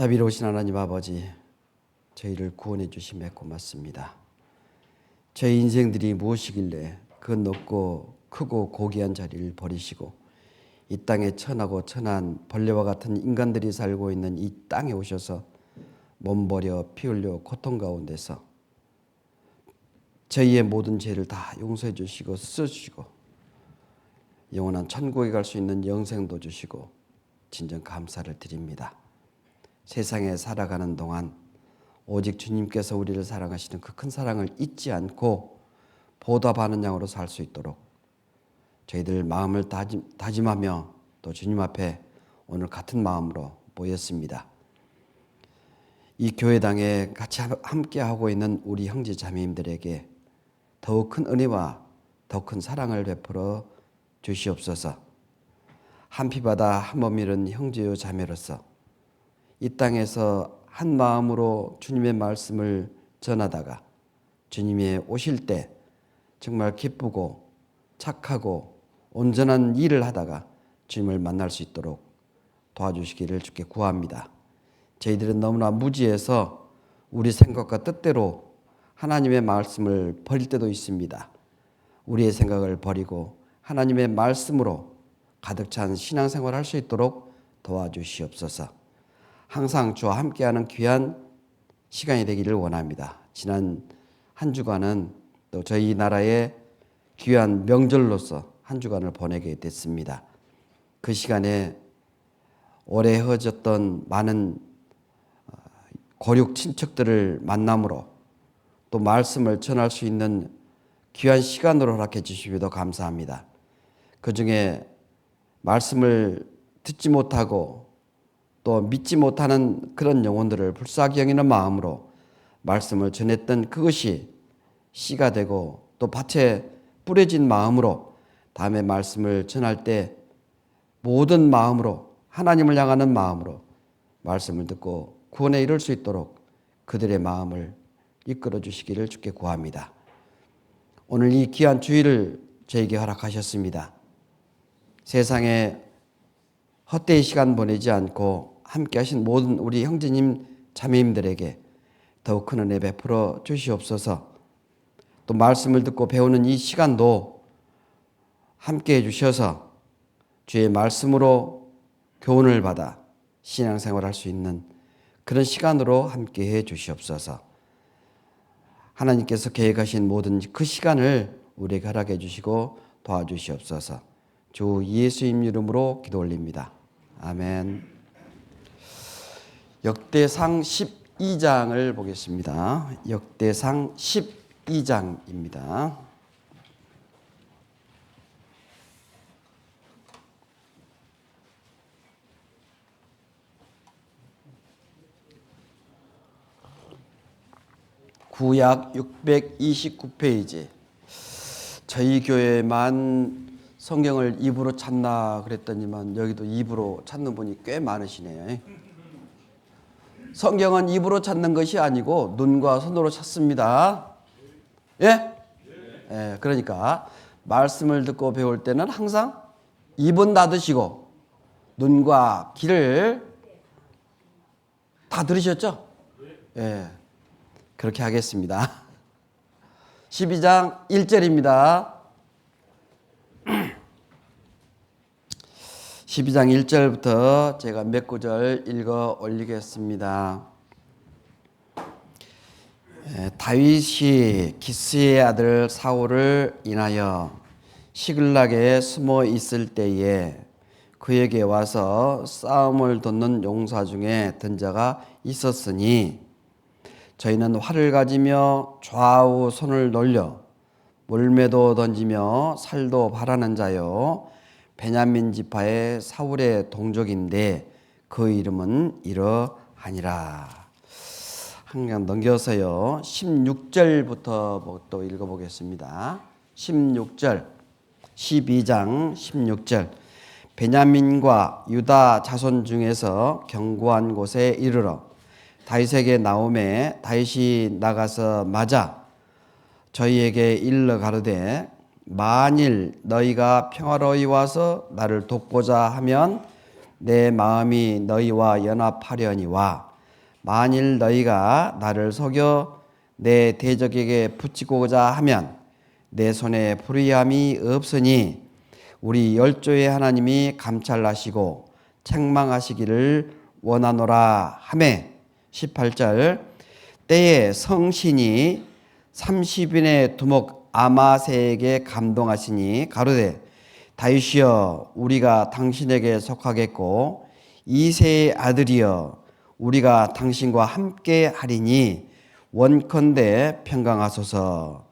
자비로우신 하나님 아버지, 저희를 구원해 주심에 고맙습니다. 저희 인생들이 무엇이길래 그 높고 크고 고귀한 자리를 버리시고 이 땅에 천하고 천한 벌레와 같은 인간들이 살고 있는 이 땅에 오셔서 몸버려 피 흘려 고통 가운데서 저희의 모든 죄를 다 용서해 주시고 씻어주시고 영원한 천국에 갈 수 있는 영생도 주시고 진정 감사를 드립니다. 세상에 살아가는 동안 오직 주님께서 우리를 사랑하시는 그 큰 사랑을 잊지 않고 보답하는 양으로 살 수 있도록 저희들 마음을 다짐하며 또 주님 앞에 오늘 같은 마음으로 모였습니다. 이 교회당에 같이 함께하고 있는 우리 형제 자매님들에게 더욱 큰 은혜와 더 큰 사랑을 베풀어 주시옵소서. 한 피바다 한 몸 이룬 형제요 자매로서 이 땅에서 한 마음으로 주님의 말씀을 전하다가 주님이 오실 때 정말 기쁘고 착하고 온전한 일을 하다가 주님을 만날 수 있도록 도와주시기를 주께 구합니다. 저희들은 너무나 무지해서 우리 생각과 뜻대로 하나님의 말씀을 버릴 때도 있습니다. 우리의 생각을 버리고 하나님의 말씀으로 가득 찬 신앙생활을 할 수 있도록 도와주시옵소서. 항상 주와 함께하는 귀한 시간이 되기를 원합니다. 지난 한 주간은 또 저희 나라의 귀한 명절로서 한 주간을 보내게 됐습니다. 그 시간에 오래 헤어졌던 많은 고륙 친척들을 만남으로 또 말씀을 전할 수 있는 귀한 시간으로 허락해 주시기도 감사합니다. 그 중에 말씀을 듣지 못하고 또 믿지 못하는 그런 영혼들을 불쌍히 여기는 마음으로 말씀을 전했던 그것이 씨가 되고 또 밭에 뿌려진 마음으로 다음에 말씀을 전할 때 모든 마음으로 하나님을 향하는 마음으로 말씀을 듣고 구원에 이를 수 있도록 그들의 마음을 이끌어 주시기를 주께 구합니다. 오늘 이 귀한 주일을 저에게 허락하셨습니다. 세상에 헛되이 시간 보내지 않고 함께 하신 모든 우리 형제님 자매님들에게 더욱 큰 은혜 베풀어 주시옵소서. 또 말씀을 듣고 배우는 이 시간도 함께 해주셔서 주의 말씀으로 교훈을 받아 신앙생활할 수 있는 그런 시간으로 함께 해 주시옵소서. 하나님께서 계획하신 모든 그 시간을 우리에게 허락해 주시고 도와주시옵소서. 주 예수님 이름으로 기도 올립니다. 아멘. 역대상 12장을 보겠습니다. 역대상 12장입니다. 구약 629페이지. 저희 교회만 성경을 입으로 찾나 그랬더니만 여기도 입으로 찾는 분이 꽤 많으시네요. 성경은 입으로 찾는 것이 아니고 눈과 손으로 찾습니다. 예? 예, 그러니까 말씀을 듣고 배울 때는 항상 입은 닫으시고 눈과 귀를 다 들으셨죠? 예, 그렇게 하겠습니다. 12장 1절입니다. 12장 1절부터 제가 몇 구절 읽어 올리겠습니다. 다윗이 기스의 아들 사울을 인하여 시글락에 숨어 있을 때에 그에게 와서 싸움을 돕는 용사 중에 든 자가 있었으니 저희는 활을 가지며 좌우 손을 놀려 물매도 던지며 살도 바라는 자요 베냐민 지파의 사울의 동족인데 그 이름은 이러하니라. 한강 넘겨서요 16절부터 또 읽어보겠습니다. 16절 12장 16절 베냐민과 유다 자손 중에서 견고한 곳에 이르러 다윗에게 나오매 다윗이 나가서 맞아 저희에게 일러 가로되 만일 너희가 평화로이 와서 나를 돕고자 하면 내 마음이 너희와 연합하려니와 만일 너희가 나를 속여 내 대적에게 붙이고자 하면 내 손에 불의함이 없으니 우리 열조의 하나님이 감찰하시고 책망하시기를 원하노라 하매 18절 때에 성신이 30인의 두목 아마세에게 감동하시니 가로되 다윗이여 우리가 당신에게 속하겠고 이새의 아들이여 우리가 당신과 함께 하리니 원컨대 평강하소서.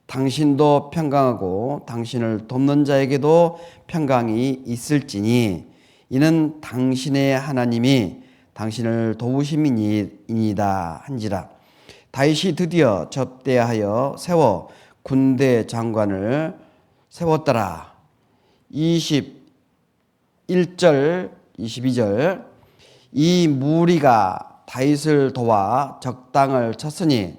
당신도 평강하고 당신을 돕는 자에게도 평강이 있을지니 이는 당신의 하나님이 당신을 도우심이니이다 한지라. 다윗이 드디어 접대하여 세워 군대 장관을 세웠더라. 21절 22절 이 무리가 다윗을 도와 적당을 쳤으니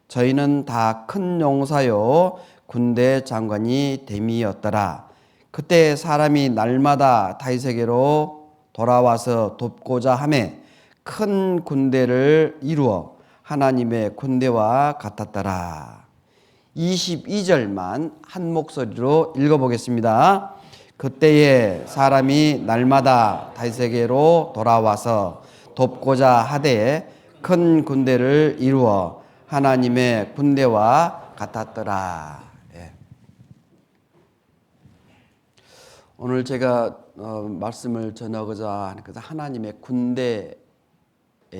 저희는 다 큰 용사요 군대 장관이 됨이었더라. 그때 사람이 날마다 다윗에게로 돌아와서 돕고자 하매 큰 군대를 이루어 하나님의 군대와 같았더라. 22절만 한 목소리로 읽어보겠습니다. 그때에 사람이 날마다 다윗에게로 돌아와서 돕고자 하되 큰 군대를 이루어 하나님의 군대와 같았더라. 예. 오늘 제가 말씀을 전하고자 하는 것은 하나님의 군대에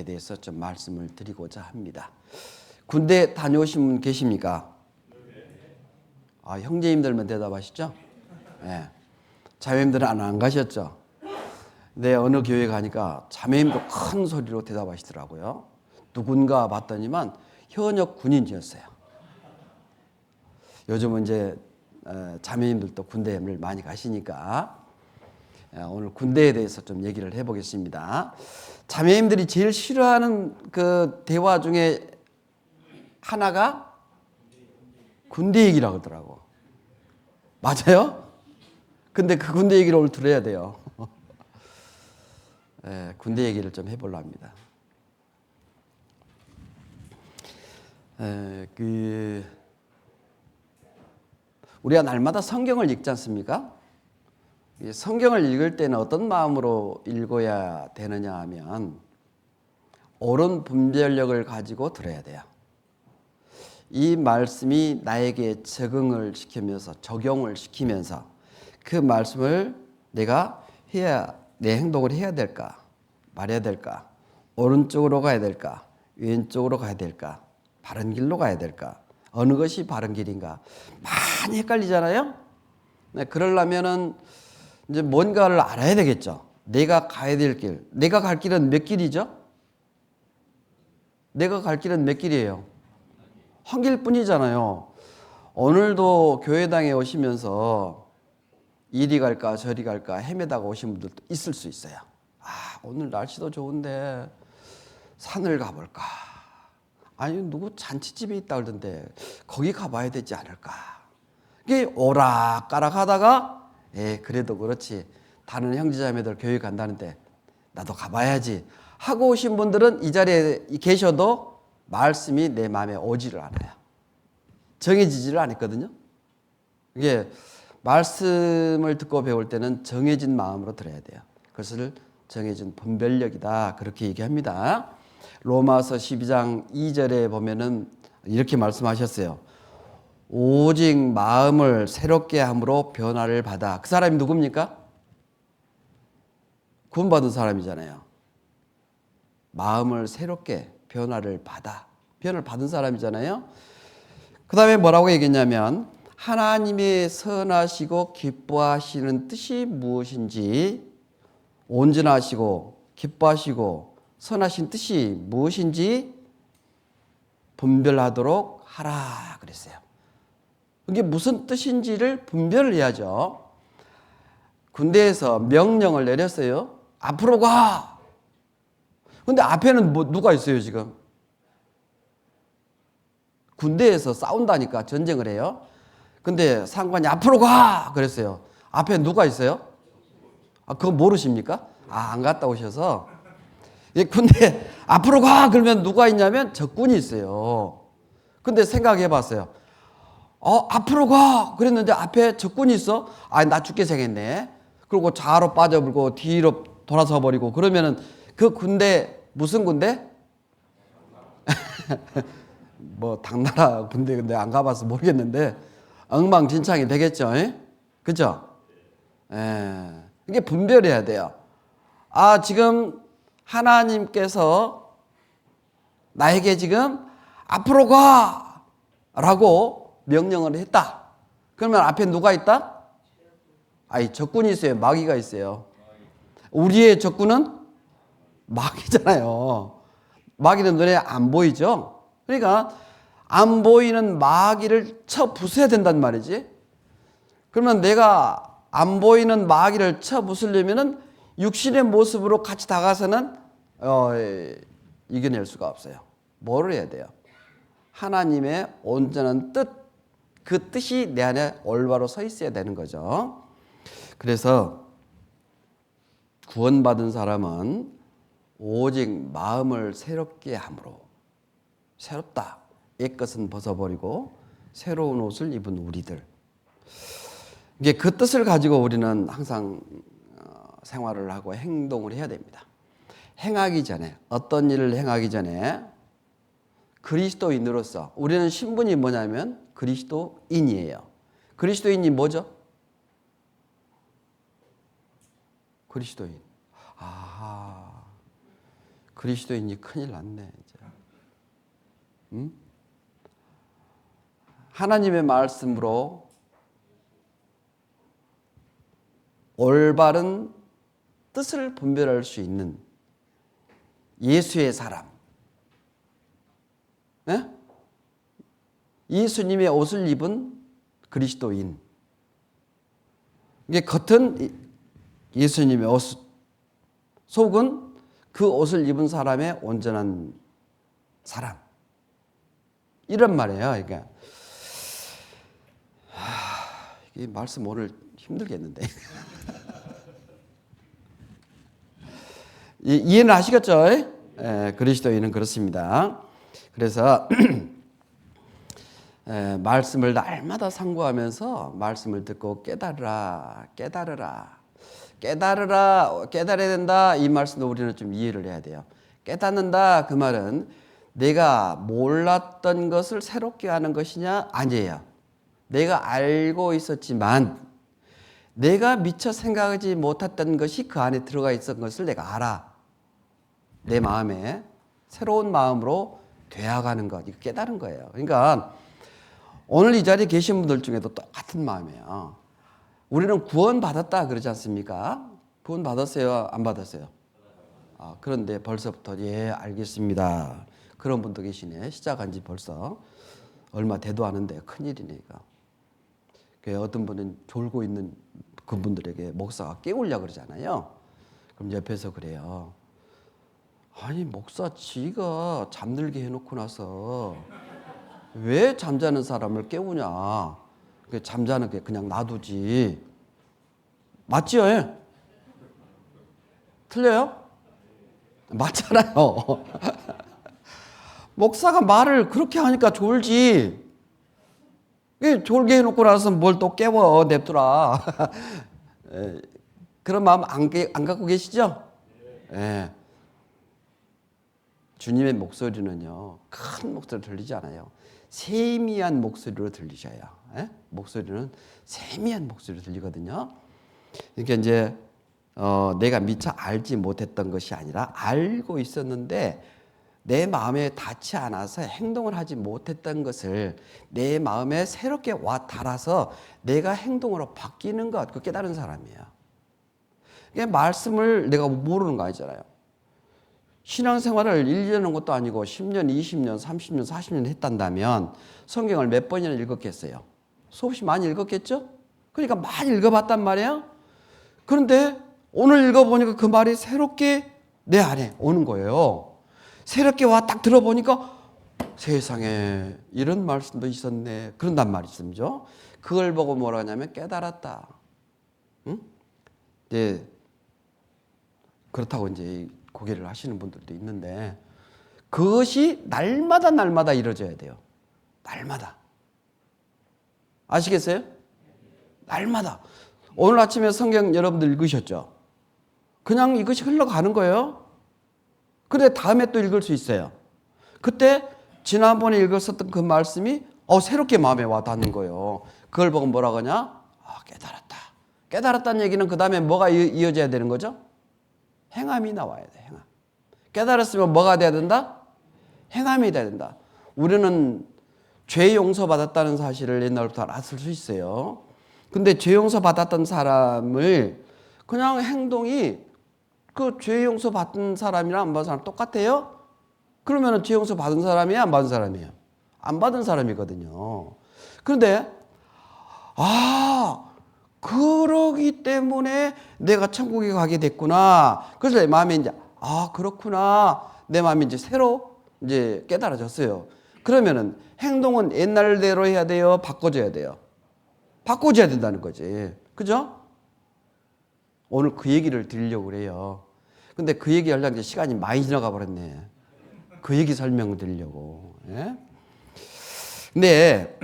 대해서 좀 말씀을 드리고자 합니다. 군대 다녀오신 분 계십니까? 형제님들만 대답하시죠? 예. 자매님들은 안 가셨죠? 네, 어느 교회 가니까 자매님도 큰 소리로 대답하시더라고요. 누군가 봤더니만 현역 군인이었어요. 요즘은 이제 자매님들도 군대를 많이 가시니까 오늘 군대에 대해서 좀 얘기를 해보겠습니다. 자매님들이 제일 싫어하는 그 대화 중에 하나가 군대 얘기라고 하더라고. 맞아요? 근데 그 군대 얘기를 오늘 들어야 돼요. 군대 얘기를 좀 해보려 합니다. 우리가 날마다 성경을 읽지 않습니까? 성경을 읽을 때는 어떤 마음으로 읽어야 되느냐 하면 옳은 분별력을 가지고 들어야 돼요. 이 말씀이 나에게 적응을 시키면서 적용을 시키면서 그 말씀을 내가 내 행동을 해야 될까 말해야 될까 오른쪽으로 가야 될까 왼쪽으로 가야 될까 바른 길로 가야 될까 어느 것이 바른 길인가 많이 헷갈리잖아요. 네, 그러려면은 이제 뭔가를 알아야 되겠죠. 내가 가야 될 길, 내가 갈 길은 몇 길이죠? 내가 갈 길은 몇 길이에요? 한 길뿐이잖아요. 오늘도 교회당에 오시면서 이리 갈까 저리 갈까 헤매다가 오신 분들도 있을 수 있어요. 오늘 날씨도 좋은데 산을 가볼까? 아니 누구 잔치집에 있다 그러던데 거기 가봐야 되지 않을까? 이게 오락가락 하다가 그래도 그렇지 다른 형제자매들 교회 간다는데 나도 가봐야지 하고 오신 분들은 이 자리에 계셔도 말씀이 내 마음에 오지를 않아요. 정해지지를 않았거든요. 이게 말씀을 듣고 배울 때는 정해진 마음으로 들어야 돼요. 그것을 정해진 분별력이다 그렇게 얘기합니다. 로마서 12장 2절에 보면은 이렇게 말씀하셨어요. 오직 마음을 새롭게 함으로 변화를 받아. 그 사람이 누굽니까? 구원받은 사람이잖아요. 마음을 새롭게 변화를 받아. 변화를 받은 사람이잖아요. 그 다음에 뭐라고 얘기했냐면 하나님의 선하시고 기뻐하시는 뜻이 무엇인지 온전하시고 기뻐하시고 선하신 뜻이 무엇인지 분별하도록 하라 그랬어요. 그게 무슨 뜻인지를 분별을 해야죠. 군대에서 명령을 내렸어요. 앞으로 가. 근데 앞에는 누가 있어요 지금? 군대에서 싸운다니까 전쟁을 해요. 근데 상관이 앞으로 가 그랬어요. 앞에 누가 있어요? 그거 모르십니까? 안 갔다 오셔서 군대 앞으로 가! 그러면 누가 있냐면 적군이 있어요. 근데 생각해 봤어요. 앞으로 가! 그랬는데 앞에 적군이 있어? 나 죽게 생겼네. 그리고 좌로 빠져버리고 뒤로 돌아서 버리고 그러면은 그 군대, 무슨 군대? 뭐 당나라 군대 근데 안 가봐서 모르겠는데 엉망진창이 되겠죠. 그죠? 이게 분별해야 돼요. 지금 하나님께서 나에게 지금 앞으로 가! 라고 명령을 했다. 그러면 앞에 누가 있다? 적군이 있어요. 마귀가 있어요. 우리의 적군은 마귀잖아요. 마귀는 눈에 안 보이죠? 그러니까 안 보이는 마귀를 쳐 부숴야 된단 말이지. 그러면 내가 안 보이는 마귀를 쳐 부수려면은 육신의 모습으로 같이 다가서는 이겨낼 수가 없어요. 뭐를 해야 돼요? 하나님의 온전한 뜻, 그 뜻이 내 안에 올바로 서 있어야 되는 거죠. 그래서 구원받은 사람은 오직 마음을 새롭게 함으로, 새롭다. 옛것은 벗어버리고 새로운 옷을 입은 우리들. 이게 그 뜻을 가지고 우리는 항상 생활을 하고 행동을 해야 됩니다. 행하기 전에, 어떤 일을 행하기 전에 그리스도인으로서 우리는 신분이 뭐냐면 그리스도인이에요. 그리스도인이 뭐죠? 그리스도인. 그리스도인이 큰일 났네, 이제. 하나님의 말씀으로 올바른 뜻을 분별할 수 있는 예수의 사람. 예수님의 옷을 입은 그리스도인. 이게 겉은 예수님의 옷, 속은 그 옷을 입은 사람의 온전한 사람. 이런 말이에요. 그러니까 이 말씀 오늘 힘들겠는데. 이해는 하시겠죠? 그리스도인은 그렇습니다. 그래서 말씀을 날마다 상고하면서 말씀을 듣고 깨달으라, 깨달아야 된다. 이 말씀도 우리는 좀 이해를 해야 돼요. 깨닫는다 그 말은 내가 몰랐던 것을 새롭게 하는 것이냐? 아니에요. 내가 알고 있었지만 내가 미처 생각하지 못했던 것이 그 안에 들어가 있었던 것을 내가 알아. 내 마음에 새로운 마음으로 되어가는 것, 이거 깨달은 거예요. 그러니까 오늘 이 자리에 계신 분들 중에도 똑같은 마음이에요. 우리는 구원받았다 그러지 않습니까? 구원받았어요? 안 받았어요? 그런데 벌써부터 알겠습니다. 그런 분도 계시네. 시작한 지 벌써 얼마 되도 않은데 큰일이네 이거. 어떤 분은 졸고 있는 그분들에게 목사가 깨우려고 그러잖아요. 그럼 옆에서 그래요. 아니 목사 지가 잠들게 해놓고 나서 왜 잠자는 사람을 깨우냐. 잠자는 게 그냥 놔두지. 맞지요? 틀려요? 맞잖아요. 목사가 말을 그렇게 하니까 졸지. 졸게 해놓고 나서 뭘 또 깨워 냅두라. 그런 마음 안 갖고 계시죠? 네. 주님의 목소리는요, 큰 목소리로 들리지 않아요. 세미한 목소리로 들리셔요. 목소리는 세미한 목소리로 들리거든요. 그러니까 이제 내가 미처 알지 못했던 것이 아니라 알고 있었는데 내 마음에 닿지 않아서 행동을 하지 못했던 것을 내 마음에 새롭게 와 닿아서 내가 행동으로 바뀌는 것, 그 깨달은 사람이에요. 그러니까 말씀을 내가 모르는 거 아니잖아요. 신앙생활을 1년 하는 것도 아니고 10년, 20년, 30년, 40년 했단다면 성경을 몇 번이나 읽었겠어요? 수없이 많이 읽었겠죠? 그러니까 많이 읽어봤단 말이에요. 그런데 오늘 읽어보니까 그 말이 새롭게 내 안에 오는 거예요. 새롭게 와 딱 들어보니까 세상에 이런 말씀도 있었네. 그런단 말씀이죠. 그걸 보고 뭐라 하냐면 깨달았다. 응? 그렇다고 이제 고개를 하시는 분들도 있는데 그것이 날마다 이루어져야 돼요. 날마다. 아시겠어요? 날마다. 오늘 아침에 성경 여러분들 읽으셨죠? 그냥 이것이 흘러가는 거예요. 근데 다음에 또 읽을 수 있어요. 그때 지난번에 읽었었던 그 말씀이 새롭게 마음에 와 닿는 거예요. 그걸 보고 뭐라고 하냐? 깨달았다. 깨달았다는 얘기는 그 다음에 뭐가 이어져야 되는 거죠? 행함이 나와야 돼. 행함. 깨달았으면 뭐가 돼야 된다? 행함이 돼야 된다. 우리는 죄 용서 받았다는 사실을 옛날부터 알았을 수 있어요. 근데 죄 용서 받았던 사람을 그냥 행동이 그 죄 용서 받은 사람이랑 안 받은 사람 똑같아요? 그러면 죄 용서 받은 사람이에요? 안 받은 사람이에요? 안 받은 사람이거든요. 그런데 그러기 때문에 내가 천국에 가게 됐구나. 그래서 내 마음에 이제 그렇구나. 내 마음이 이제 새로 이제 깨달아졌어요. 그러면은 행동은 옛날대로 해야 돼요? 바꿔줘야 돼요? 바꿔줘야 된다는 거지. 그죠? 오늘 그 얘기를 드리려고 그래요. 근데 그 얘기 하려고 이제 시간이 많이 지나가 버렸네. 그 얘기 설명드리려고. 예? 근데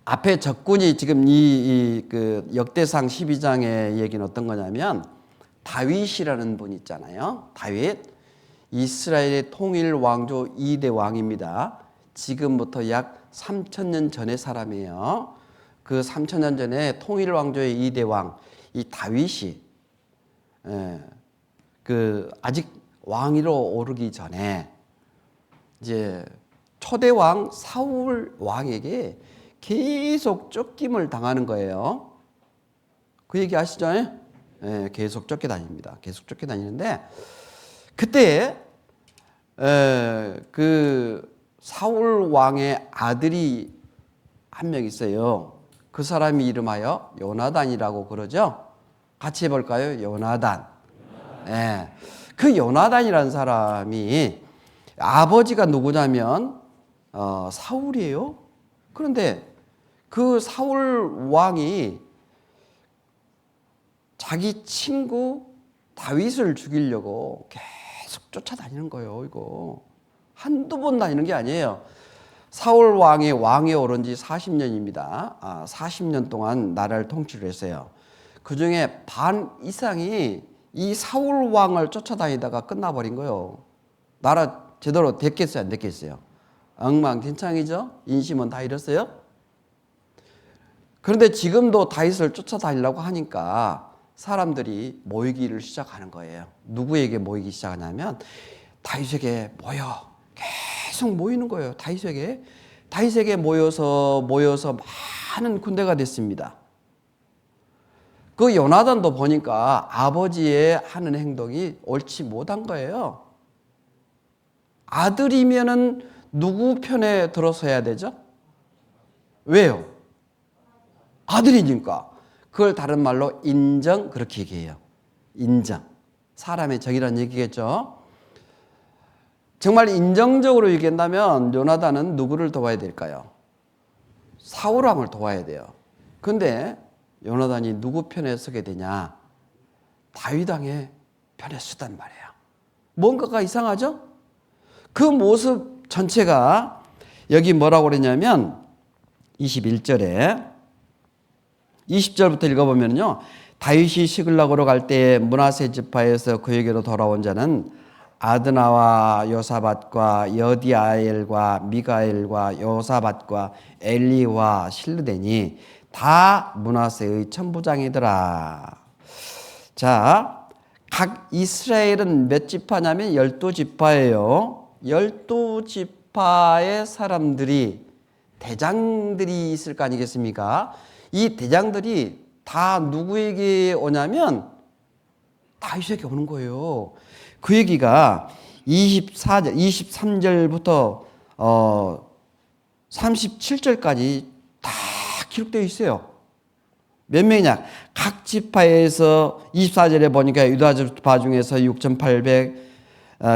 앞에 적군이 지금 그 역대상 12장의 얘기는 어떤 거냐면 다윗이라는 분 있잖아요. 다윗. 이스라엘의 통일 왕조 2대 왕입니다. 지금부터 약 3,000년 전의 사람이에요. 그 3,000년 전에 통일 왕조의 2대 왕, 이 다윗이 그 아직 왕위로 오르기 전에 이제 초대 왕 사울 왕에게 계속 쫓김을 당하는 거예요. 그 얘기 아시죠? 계속 쫓겨다닙니다. 계속 쫓겨다니는데 그때 그 사울 왕의 아들이 한 명 있어요. 그 사람이 이름하여 요나단이라고 그러죠. 같이 해볼까요? 요나단. 그 요나단이라는 사람이 아버지가 누구냐면 사울이에요. 그런데 그 사울 왕이 자기 친구 다윗을 죽이려고 계속 쫓아다니는 거예요. 이거 한두 번 다니는 게 아니에요. 사울 왕이 왕에 오른 지 40년입니다. 40년 동안 나라를 통치를 했어요. 그 중에 반 이상이 이 사울 왕을 쫓아다니다가 끝나버린 거예요. 나라 제대로 됐겠어요? 안 됐겠어요? 엉망진창이죠? 인심은 다 잃었어요? 그런데 지금도 다윗을 쫓아다니려고 하니까 사람들이 모이기를 시작하는 거예요. 누구에게 모이기 시작하냐면 다윗에게 모여. 계속 모이는 거예요. 다윗에게 모여서 많은 군대가 됐습니다. 그 요나단도 보니까 아버지의 하는 행동이 옳지 못한 거예요. 아들이면은 누구 편에 들어서야 되죠? 왜요? 아들이니까. 그걸 다른 말로 인정 그렇게 얘기해요. 인정. 사람의 정이라는 얘기겠죠. 정말 인정적으로 얘기한다면 요나단은 누구를 도와야 될까요? 사울 왕을 도와야 돼요. 그런데 요나단이 누구 편에 서게 되냐? 다윗 왕의 편에 서단 말이에요. 뭔가가 이상하죠? 그 모습 전체가 여기 뭐라고 그러냐면 21절에 20절부터 읽어보면요. 다윗이 시글락으로 갈 때에 므낫세 지파에서 그에게로 돌아온 자는 아드나와 요사밧과 여디아엘과 미가엘과 요사밧과 엘리와 실르데니 다 므낫세의 천부장이더라. 자, 각 이스라엘은 몇 지파냐면 12지파예요. 12지파의 사람들이 대장들이 있을 거 아니겠습니까? 이 대장들이 다 누구에게 오냐면 다윗에게 오는 거예요. 그 얘기가 23절부터 37절까지 다 기록되어 있어요. 몇 명이냐? 각 지파에서 24절에 보니까 유다 지파 중에서 6,800,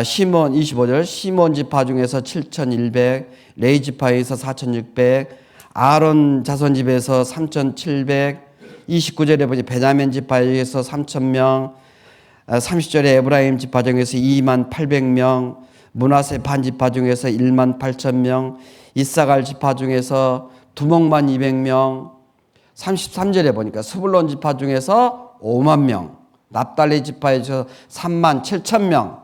시몬 25절 시몬 지파 중에서 7,100, 레위 지파에서 4,600, 아론 자손 집에서 3,700, 29절에 보니 베냐민 지파에서 3,000명, 30절에 에브라임 지파 중에서 28,000명, 므낫세 반지파 중에서 1만 8천 명, 이사갈 지파 중에서 두목만 200명, 33절에 보니까 스불론 지파 중에서 5만 명, 납달리 지파에서 3만 7천 명,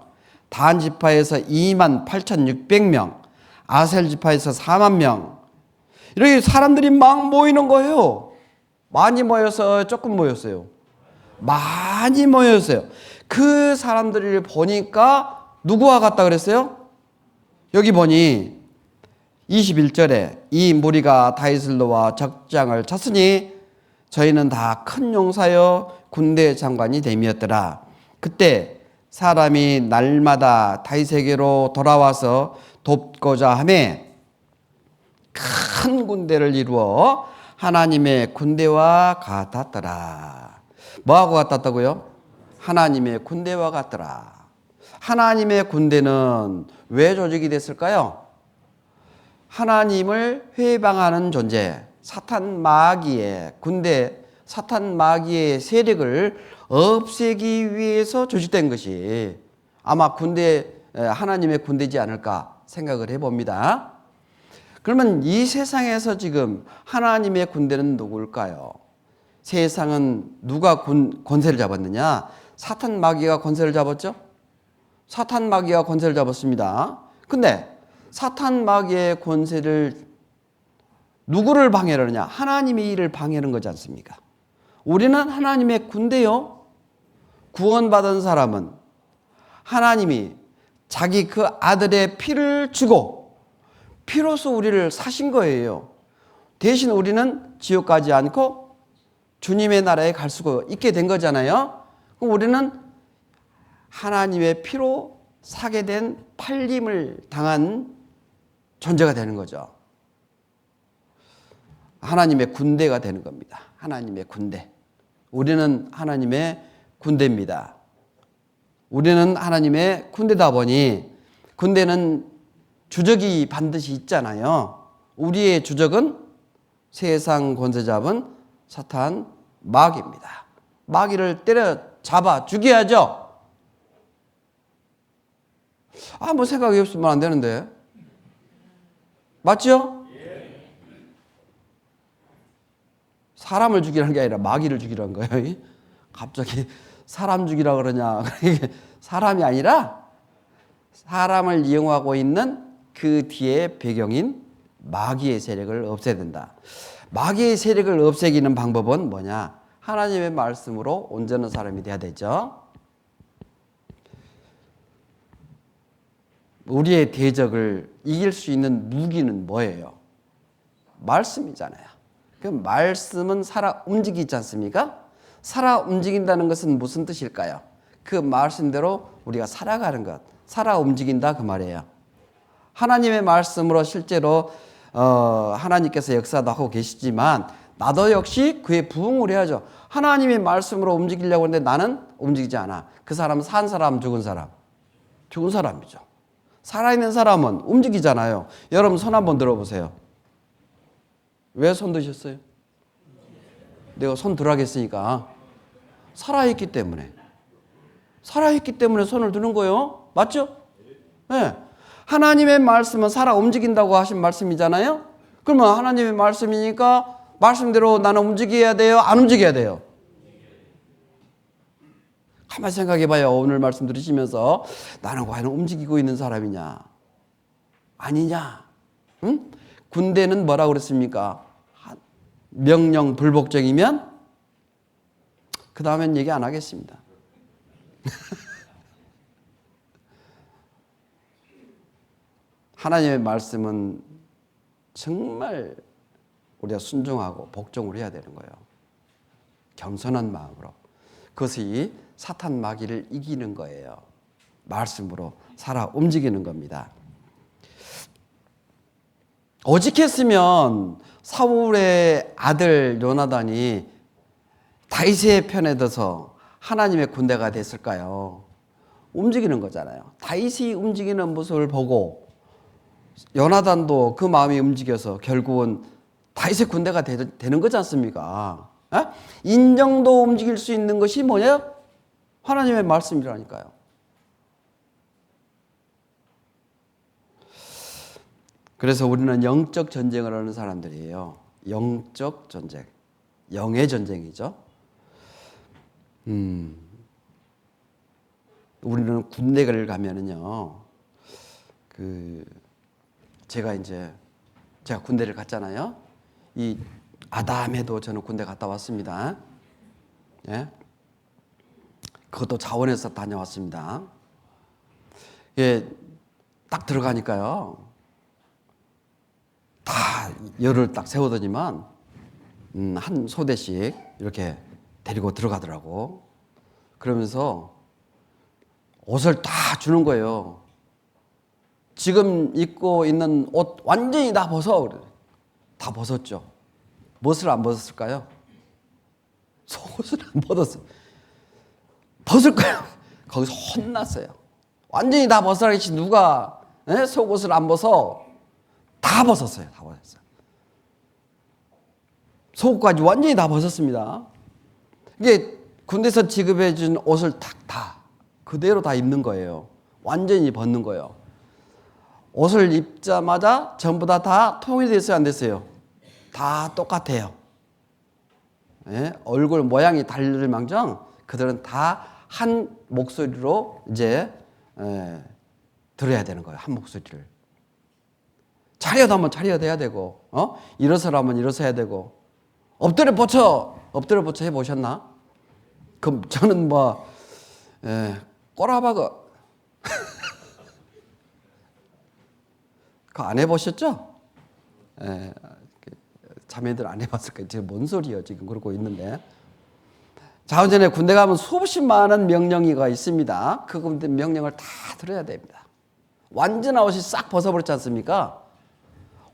단 지파에서 2만 8,600명, 아셀 지파에서 4만 명. 이렇게 사람들이 막 모이는 거예요. 많이 모여서 조금 모였어요. 많이 모였어요. 그 사람들을 보니까 누구와 같다 그랬어요? 여기 보니 21절에 이 무리가 다윗을 놓아 적장을 쳤으니 저희는 다 큰 용사여 군대 장관이 됨이었더라. 그때 사람이 날마다 다윗에게로 돌아와서 돕고자 하며 큰 군대를 이루어 하나님의 군대와 같았더라. 뭐하고 같았다고요? 하나님의 군대와 같더라. 하나님의 군대는 왜 조직이 됐을까요? 하나님을 회방하는 존재, 사탄 마귀의 군대, 사탄 마귀의 세력을 없애기 위해서 조직된 것이 아마 하나님의 군대지 않을까 생각을 해봅니다. 그러면 이 세상에서 지금 하나님의 군대는 누굴까요? 세상은 누가 권세를 잡았느냐? 사탄 마귀가 권세를 잡았죠? 사탄 마귀가 권세를 잡았습니다. 근데 사탄 마귀의 권세를 누구를 방해를 하느냐? 하나님의 일을 방해하는 거지 않습니까? 우리는 하나님의 군대요. 구원받은 사람은 하나님이 자기 그 아들의 피를 주고 피로써 우리를 사신 거예요. 대신 우리는 지옥 가지 않고 주님의 나라에 갈 수가 있게 된 거잖아요. 그럼 우리는 하나님의 피로 사게 된 팔림을 당한 존재가 되는 거죠. 하나님의 군대가 되는 겁니다. 하나님의 군대. 우리는 하나님의 군대입니다. 우리는 하나님의 군대다 보니 군대는 주적이 반드시 있잖아요. 우리의 주적은 세상 권세 잡은 사탄 마귀입니다. 마귀를 때려 잡아 죽여야죠. 뭐 생각이 없으면 안 되는데. 맞죠? 사람을 죽이라는 게 아니라 마귀를 죽이라는 거예요. 갑자기 사람 죽이라 그러냐. 사람이 아니라 사람을 이용하고 있는 그 뒤에 배경인 마귀의 세력을 없애야 된다. 마귀의 세력을 없애기는 방법은 뭐냐? 하나님의 말씀으로 온전한 사람이 돼야 되죠. 우리의 대적을 이길 수 있는 무기는 뭐예요? 말씀이잖아요. 그 말씀은 살아 움직이지 않습니까? 살아 움직인다는 것은 무슨 뜻일까요? 그 말씀대로 우리가 살아가는 것, 살아 움직인다 그 말이에요. 하나님의 말씀으로 실제로 하나님께서 역사도 하고 계시지만 나도 역시 그에 부응을 해야죠. 하나님의 말씀으로 움직이려고 하는데 나는 움직이지 않아. 그 사람은 산 사람, 죽은 사람? 죽은 사람이죠. 살아있는 사람은 움직이잖아요. 여러분 손 한번 들어보세요. 왜 손 드셨어요? 내가 손 들어가겠으니까. 살아있기 때문에. 살아있기 때문에 손을 드는 거예요. 맞죠? 네. 하나님의 말씀은 살아 움직인다고 하신 말씀이잖아요. 그러면 하나님의 말씀이니까 말씀대로 나는 움직여야 돼요? 안 움직여야 돼요? 가만히 생각해봐요. 오늘 말씀 들으시면서 나는 과연 움직이고 있는 사람이냐? 아니냐? 응? 군대는 뭐라고 그랬습니까? 명령 불복종이면 그 다음엔 얘기 안 하겠습니다. 하나님의 말씀은 정말 우리가 순종하고 복종을 해야 되는 거예요. 겸손한 마음으로. 그것이 사탄 마귀를 이기는 거예요. 말씀으로 살아 움직이는 겁니다. 오직했으면 사울의 아들 요나단이 다윗의 편에 들어서 하나님의 군대가 됐을까요? 움직이는 거잖아요. 다윗이 움직이는 모습을 보고 요나단도 그 마음이 움직여서 결국은 다윗의 군대가 되는 거지 않습니까? 인정도 움직일 수 있는 것이 뭐냐? 하나님의 말씀이라니까요. 그래서 우리는 영적 전쟁을 하는 사람들이에요. 영적 전쟁. 영의 전쟁이죠. 우리는 군대를 가면은요. 제가 군대를 갔잖아요. 이 아담에도 저는 군대 갔다 왔습니다. 예? 그것도 자원에서 다녀왔습니다. 예, 딱 들어가니까요. 다 열을 딱 세우더니만 한 소대씩 이렇게 데리고 들어가더라고. 그러면서 옷을 다 주는 거예요. 지금 입고 있는 옷 완전히 다 벗어. 다 벗었죠. 무엇을 안 벗었을까요? 속옷을 안 벗었어요. 벗을 거예요. 거기서 혼났어요. 완전히 다 벗어야지 누가 속옷을 안 벗어? 다 벗었어요. 다 벗었어요. 속옷까지 완전히 다 벗었습니다. 이게 군대에서 지급해 준 옷을 다 그대로 다 입는 거예요. 완전히 벗는 거예요. 옷을 입자마자 전부 다 통일이 됐어요, 안 됐어요? 다 똑같아요. 예? 얼굴 모양이 다를 망정 그들은 다 한 목소리로 이제 들어야 되는 거예요. 한 목소리를. 차렷 하면 차렷 해야 되고, 일어서라면 일어서야 되고, 엎드려 뻗쳐 해보셨나? 그럼 저는 꼬라박어. 그거 안 해보셨죠? 자매들 안 해봤을 거예요. 지금 뭔 소리예요? 지금 그러고 있는데. 자, 전에 군대 가면 수없이 많은 명령이가 있습니다. 그 명령을 다 들어야 됩니다. 완전한 옷이 싹 벗어버렸지 않습니까?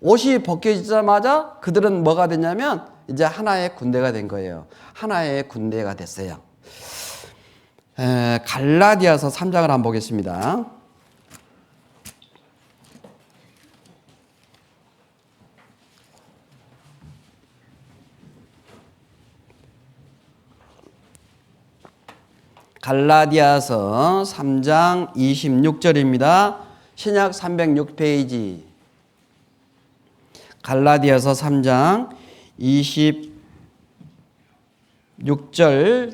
옷이 벗겨지자마자 그들은 뭐가 됐냐면 이제 하나의 군대가 된 거예요. 하나의 군대가 됐어요. 갈라디아서 3장을 한번 보겠습니다. 갈라디아서 3장 26절입니다. 신약 306페이지. 갈라디아서 3장 26절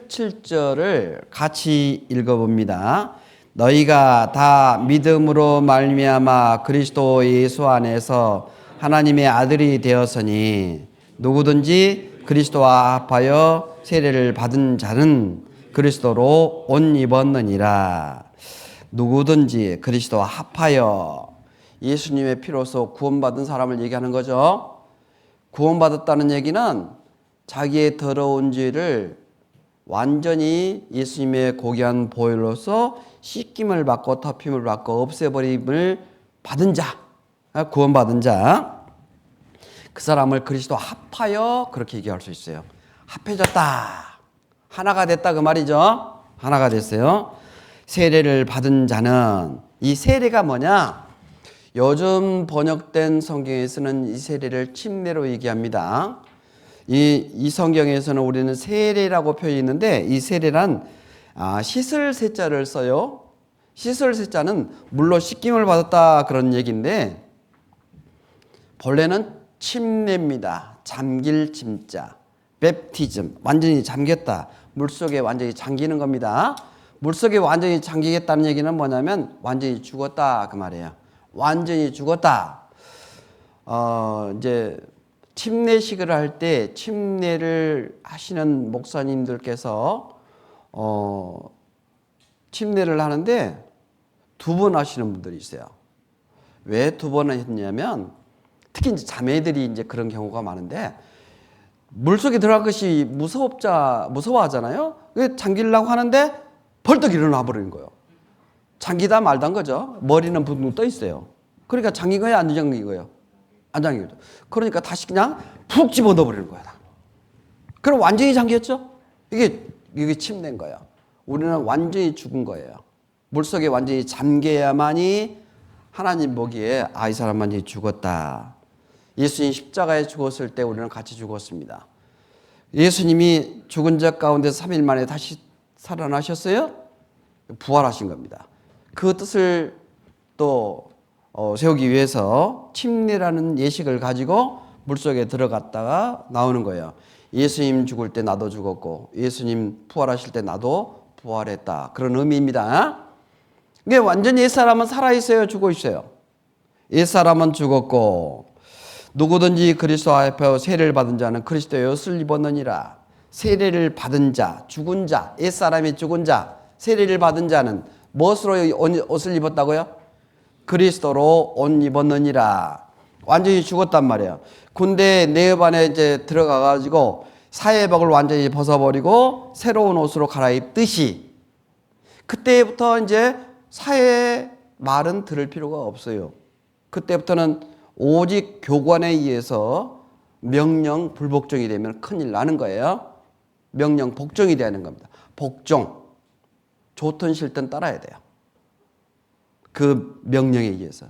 7절을 같이 읽어봅니다. 너희가 다 믿음으로 말미암아 그리스도 예수 안에서 하나님의 아들이 되었으니 누구든지 그리스도와 합하여 세례를 받은 자는 그리스도로 옷 입었느니라. 누구든지 그리스도와 합하여 예수님의 피로써 구원받은 사람을 얘기하는 거죠. 구원받았다는 얘기는 자기의 더러운 죄를 완전히 예수님의 고귀한 보혈로서 씻김을 받고 터핌을 받고 없애버림을 받은 자, 구원받은 자, 그 사람을 그리스도와 합하여 그렇게 얘기할 수 있어요. 합해졌다. 하나가 됐다 그 말이죠. 하나가 됐어요. 세례를 받은 자는, 이 세례가 뭐냐? 요즘 번역된 성경에서는 이 세례를 침례로 얘기합니다. 이 성경에서는 우리는 세례라고 표현했는데 이 세례란 씻을 세자를 써요. 씻을 세자는 물로 씻김을 받았다 그런 얘기인데 본래는 침례입니다. 잠길 침자. 웹티즘. 완전히 잠겼다. 물속에 완전히 잠기는 겁니다. 물속에 완전히 잠기겠다는 얘기는 뭐냐면 완전히 죽었다 그 말이에요. 완전히 죽었다. 이제 침례식을 할 때 침례를 하시는 목사님들께서 침례를 하는데 2번 하시는 분들이 있어요. 왜 2번 했냐면 특히 이제 자매들이 이제 그런 경우가 많은데 물속에 들어갈 것이 무서워하잖아요. 잠기려고 하는데 벌떡 일어나 버리는 거예요. 잠기다 말단 거죠. 머리는 붕붕 떠 있어요. 그러니까 잠긴 거예요, 안 잠긴 거예요? 안 잠긴 거죠. 그러니까 다시 그냥 푹 집어넣어 버리는 거야. 그럼 완전히 잠겼죠? 이게 침례인 거예요. 우리는 완전히 죽은 거예요. 물속에 완전히 잠겨야만이 하나님 보기에 이 사람 완전히 죽었다. 예수님 십자가에 죽었을 때 우리는 같이 죽었습니다. 예수님이 죽은 자 가운데 3일 만에 다시 살아나셨어요? 부활하신 겁니다. 그 뜻을 또 세우기 위해서 침례라는 예식을 가지고 물속에 들어갔다가 나오는 거예요. 예수님 죽을 때 나도 죽었고 예수님 부활하실 때 나도 부활했다. 그런 의미입니다. 이게 완전히 옛사람은 살아있어요? 죽어 있어요? 옛사람은 죽었고 누구든지 그리스도 앞에 세례를 받은 자는 그리스도의 옷을 입었느니라. 세례를 받은 자, 죽은 자, 옛사람이 죽은 자, 세례를 받은 자는 무엇으로 옷을 입었다고요? 그리스도로 옷 입었느니라. 완전히 죽었단 말이에요. 군대 내업안에 이제 들어가가지고 사회복을 완전히 벗어버리고 새로운 옷으로 갈아입듯이 그때부터 이제 사회의 말은 들을 필요가 없어요. 그때부터는 오직 교관에 의해서 명령 불복종이 되면 큰일 나는 거예요. 명령 복종이 되는 겁니다. 복종. 좋든 싫든 따라야 돼요. 그 명령에 의해서.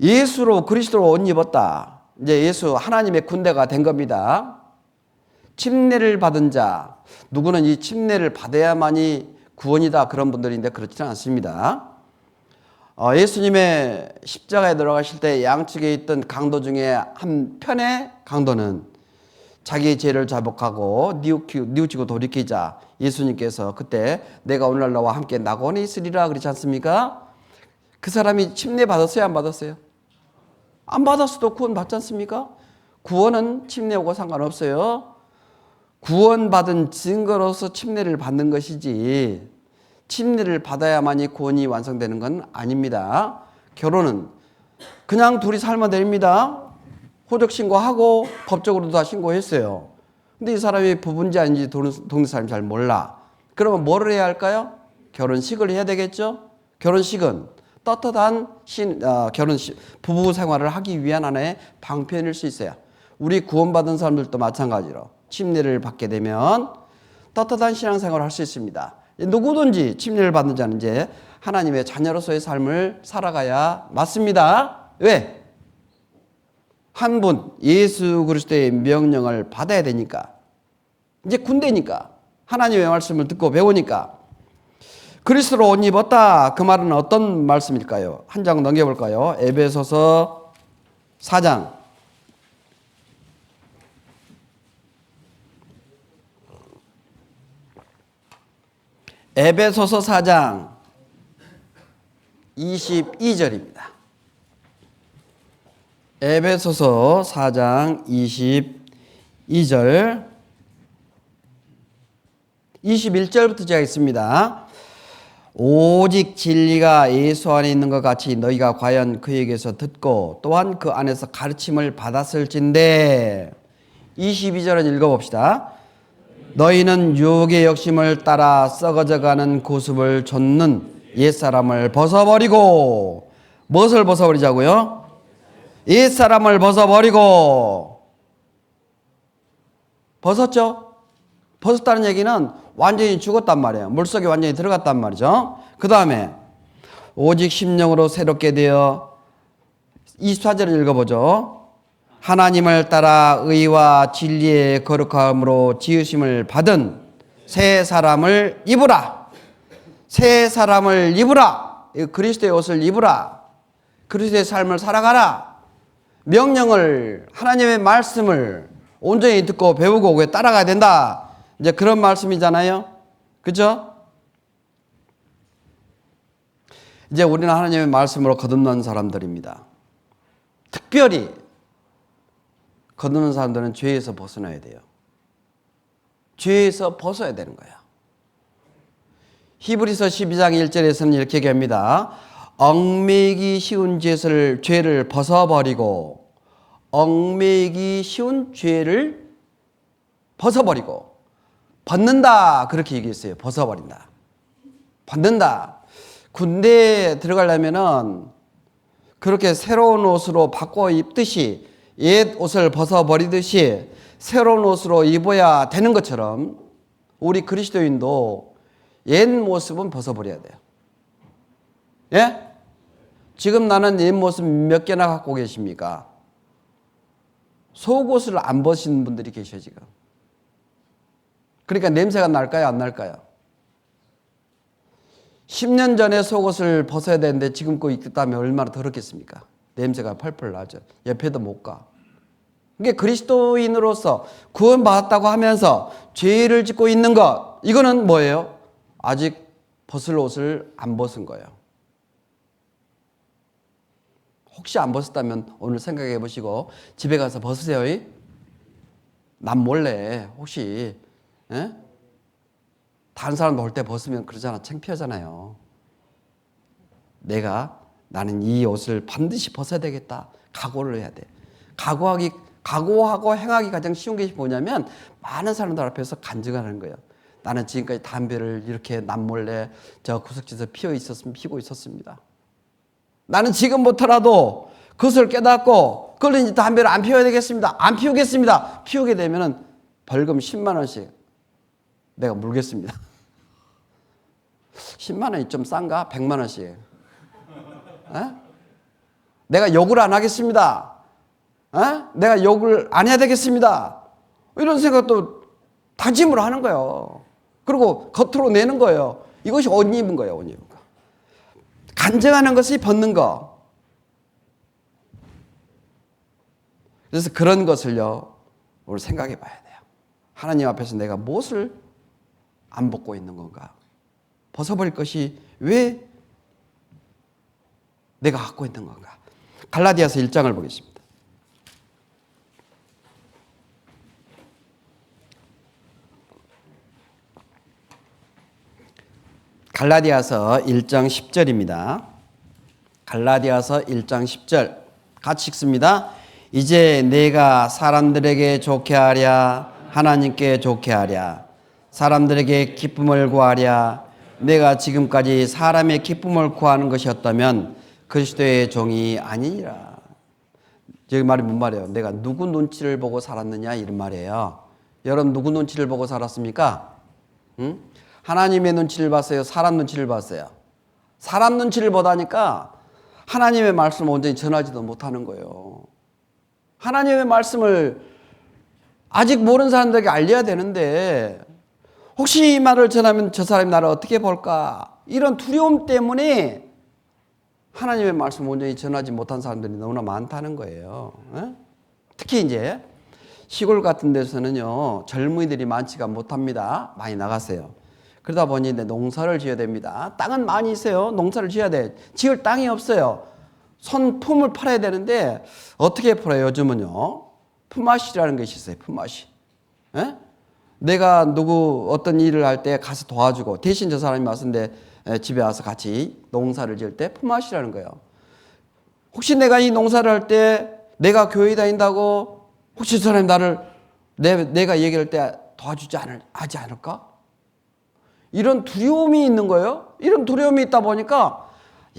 예수로 그리스도로 옷 입었다. 이제 예수 하나님의 군대가 된 겁니다. 침례를 받은 자. 누구는 이 침례를 받아야만이 구원이다. 그런 분들인데 그렇지는 않습니다. 예수님의 십자가에 들어가실 때 양측에 있던 강도 중에 한 편의 강도는 자기의 죄를 자복하고 뉘우치고 돌이키자 예수님께서 그때 내가 오늘날 너와 함께 낙원에 있으리라 그러지 않습니까? 그 사람이 침례 받았어요? 안 받았어요? 안 받았어도 구원 받지 않습니까? 구원은 침례하고 상관없어요. 구원받은 증거로서 침례를 받는 것이지 침례를 받아야만이 구원이 완성되는 건 아닙니다. 결혼은 그냥 둘이 살면 됩니다. 호적 신고하고 법적으로도 다 신고했어요. 근데 이 사람이 부부인지 아닌지 동네 사람이 잘 몰라. 그러면 뭐를 해야 할까요? 결혼식을 해야 되겠죠? 결혼식은 떳떳한 부부 생활을 하기 위한 하나의 방편일 수 있어요. 우리 구원받은 사람들도 마찬가지로 침례를 받게 되면 떳떳한 신앙생활을 할 수 있습니다. 누구든지 침례를 받는 자는 이제 하나님의 자녀로서의 삶을 살아가야 맞습니다. 왜? 한 분 예수 그리스도의 명령을 받아야 되니까. 이제 군대니까. 하나님의 말씀을 듣고 배우니까. 그리스도로 옷 입었다. 그 말은 어떤 말씀일까요? 한 장 넘겨볼까요? 에베소서 4장. 에베소서 4장 22절입니다. 에베소서 4장 22절 21절부터 제가 있습니다. 오직 진리가 예수 안에 있는 것 같이 너희가 과연 그에게서 듣고 또한 그 안에서 가르침을 받았을진데 22절은 읽어봅시다. 너희는 유혹의 욕심을 따라 썩어져가는 고습을 좇는 옛사람을 벗어버리고 무엇을 벗어버리자고요? 옛사람을 벗어버리고 벗었죠? 벗었다는 얘기는 완전히 죽었단 말이에요. 물속에 완전히 들어갔단 말이죠. 그 다음에 오직 심령으로 새롭게 되어 24절을 읽어보죠. 하나님을 따라 의와 진리의 거룩함으로 지으심을 받은 새 사람을 입으라. 새 사람을 입으라. 그리스도의 옷을 입으라. 그리스도의 삶을 살아가라. 명령을 하나님의 말씀을 온전히 듣고 배우고 그에 따라가야 된다. 이제 그런 말씀이잖아요. 그죠? 이제 우리는 하나님의 말씀으로 거듭난 사람들입니다. 특별히 거듭난 사람들은 죄에서 벗어나야 돼요. 죄에서 벗어야 되는 거예요. 히브리서 12장 1절에서는 이렇게 얘기합니다. 얽매이기 쉬운 죄를 벗어버리고 얽매이기 쉬운 죄를 벗어버리고 벗는다 그렇게 얘기했어요. 벗어버린다. 벗는다. 군대에 들어가려면은 그렇게 새로운 옷으로 바꿔 입듯이 옛 옷을 벗어버리듯이 새로운 옷으로 입어야 되는 것처럼 우리 그리스도인도 옛 모습은 벗어버려야 돼요. 예? 지금 나는 옛 모습 몇 개나 갖고 계십니까? 속옷을 안 벗은 분들이 계셔 지금. 그러니까 냄새가 날까요? 안 날까요? 10년 전에 속옷을 벗어야 되는데 지금 거 입다면 얼마나 더럽겠습니까? 냄새가 펄펄 나죠. 옆에도 못 가. 이게 그리스도인으로서 구원받았다고 하면서 죄를 짓고 있는 것, 이거는 뭐예요? 아직 벗을 옷을 안 벗은 거예요. 혹시 안 벗었다면 오늘 생각해 보시고 집에 가서 벗으세요. 남 몰래 혹시 다른 사람 볼 때 벗으면 그러잖아. 창피하잖아요. 나는 이 옷을 반드시 벗어야 되겠다. 각오를 해야 돼. 각오하고 행하기 가장 쉬운 게 뭐냐면 많은 사람들 앞에서 간증하는 거예요. 나는 지금까지 담배를 이렇게 남몰래 저 구석지에서 피고 있었습니다. 나는 지금부터라도 그것을 깨닫고 그걸 이제 담배를 안 피워야 되겠습니다. 안 피우겠습니다. 피우게 되면은 벌금 10만 원씩 내가 물겠습니다. 10만 원이 좀 싼가? 100만 원씩. 에? 내가 욕을 안 하겠습니다. 내가 욕을 안 해야 되겠습니다. 이런 생각도 다짐을 하는 거예요. 그리고 겉으로 내는 거예요. 이것이 옷 입은 거예요. 옷 입은 거. 간증하는 것이 벗는 거. 그래서 그런 것을요, 오늘 생각해 봐야 돼요. 하나님 앞에서 내가 무엇을 안 벗고 있는 건가? 벗어버릴 것이 왜 내가 갖고 있는 건가? 갈라디아서 1장을 보겠습니다. 갈라디아서 1장 10절입니다. 갈라디아서 1장 10절 같이 읽습니다. 이제 내가 사람들에게 좋게 하랴 하나님께 좋게 하랴 사람들에게 기쁨을 구하랴 내가 지금까지 사람의 기쁨을 구하는 것이었다면 그리스도의 종이 아니니라. 여기 말이 뭔 말이에요? 내가 누구 눈치를 보고 살았느냐 이런 말이에요. 여러분 누구 눈치를 보고 살았습니까? 응? 하나님의 눈치를 봤어요? 사람 눈치를 봤어요? 사람 눈치를 보다니까 하나님의 말씀을 온전히 전하지도 못하는 거예요. 하나님의 말씀을 아직 모르는 사람들에게 알려야 되는데 혹시 이 말을 전하면 저 사람이 나를 어떻게 볼까? 이런 두려움 때문에 하나님의 말씀을 온전히 전하지 못한 사람들이 너무나 많다는 거예요. 특히 이제 시골 같은 데서는요 젊은이들이 많지가 못합니다. 많이 나갔어요. 그러다 보니 농사를 지어야 됩니다. 땅은 많이 있어요. 농사를 지어야 돼. 지을 땅이 없어요. 손품을 팔아야 되는데 어떻게 팔아요? 요즘은요. 품앗이라는 것이 있어요. 품앗이. 내가 어떤 일을 할 때 가서 도와주고 대신 저 사람이 왔는데 집에 와서 같이 농사를 지을 때 품앗이라는 거예요. 혹시 내가 이 농사를 할 때 내가 교회 다닌다고 혹시 저 사람이 내가 얘기할 때 하지 않을까? 이런 두려움이 있는 거예요. 이런 두려움이 있다 보니까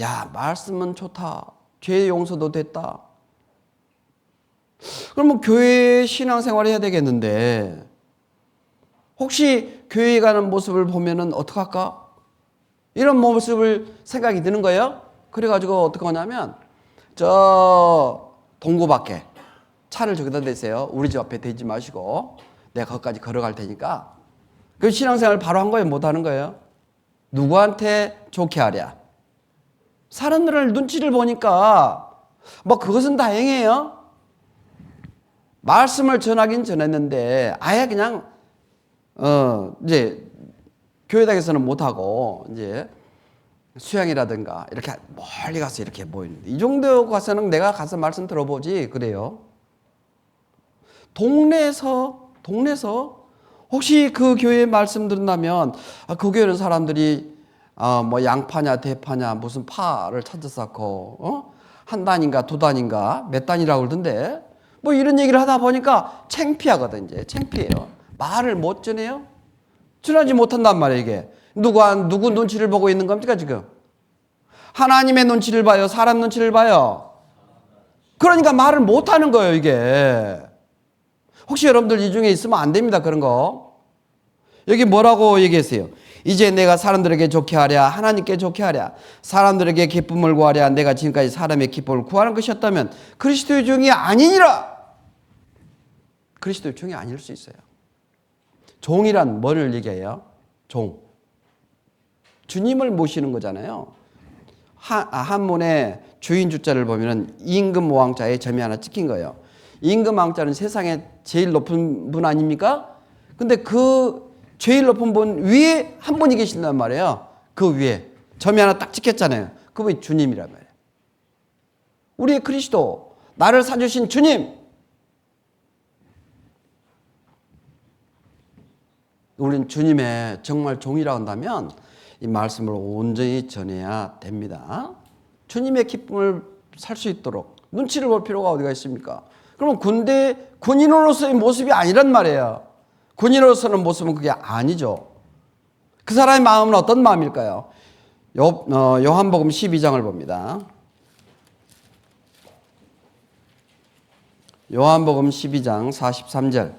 야 말씀은 좋다. 죄 용서도 됐다. 그러면 교회 신앙생활 해야 되겠는데 혹시 교회 가는 모습을 보면은 어떡할까? 이런 모습을 생각이 드는 거예요. 그래가지고 어떻게 하냐면 저 동구 밖에 차를 저기다 대세요. 우리 집 앞에 대지 마시고 내가 거기까지 걸어갈 테니까 그 신앙생활 바로 한 거예요? 못 하는 거예요? 누구한테 좋게 하랴? 사람들을 눈치를 보니까 그것은 다행이에요. 말씀을 전하긴 전했는데 아예 그냥 이제 교회당에서는 못 하고 이제 수양이라든가 이렇게 멀리 가서 이렇게 모이는데 이 정도 가서는 내가 가서 말씀 들어보지 그래요. 동네에서 혹시 그 교회 말씀 듣는다면 그 교회는 사람들이 양파냐 대파냐 무슨 파를 찾아 쌓고 한 단인가 두 단인가 몇 단이라고 그러던데 이런 얘기를 하다 보니까 창피하거든. 이제 창피해요. 말을 못 전해요. 전하지 못한단 말이에요. 이게 누구 눈치를 보고 있는 겁니까 지금? 하나님의 눈치를 봐요? 사람 눈치를 봐요? 그러니까 말을 못하는 거예요. 이게 혹시 여러분들 이 중에 있으면 안 됩니다. 그런 거. 여기 뭐라고 얘기했어요? 이제 내가 사람들에게 좋게 하랴 하나님께 좋게 하랴 사람들에게 기쁨을 구하랴 내가 지금까지 사람의 기쁨을 구하는 것이었다면 그리스도의 종이 아니니라. 그리스도의 종이 아닐 수 있어요. 종이란 뭐를 얘기해요? 주님을 모시는 거잖아요. 한문에 주인 주자를 보면은 임금 왕자에 점이 하나 찍힌 거예요. 임금 왕자는 세상에 제일 높은 분 아닙니까? 근데 그 제일 높은 분 위에 한 분이 계신단 말이에요. 그 위에 점이 하나 딱 찍혔잖아요. 그분이 주님이란 말이에요. 우리의 그리스도, 나를 사주신 주님. 우리는 주님의 정말 종이라고 한다면 이 말씀을 온전히 전해야 됩니다. 주님의 기쁨을 살 수 있도록 눈치를 볼 필요가 어디가 있습니까? 그러면 군인으로서의 모습이 아니란 말이에요. 군인으로서는 모습은 그게 아니죠. 그 사람의 마음은 어떤 마음일까요? 요한복음 12장을 봅니다. 요한복음 12장 43절.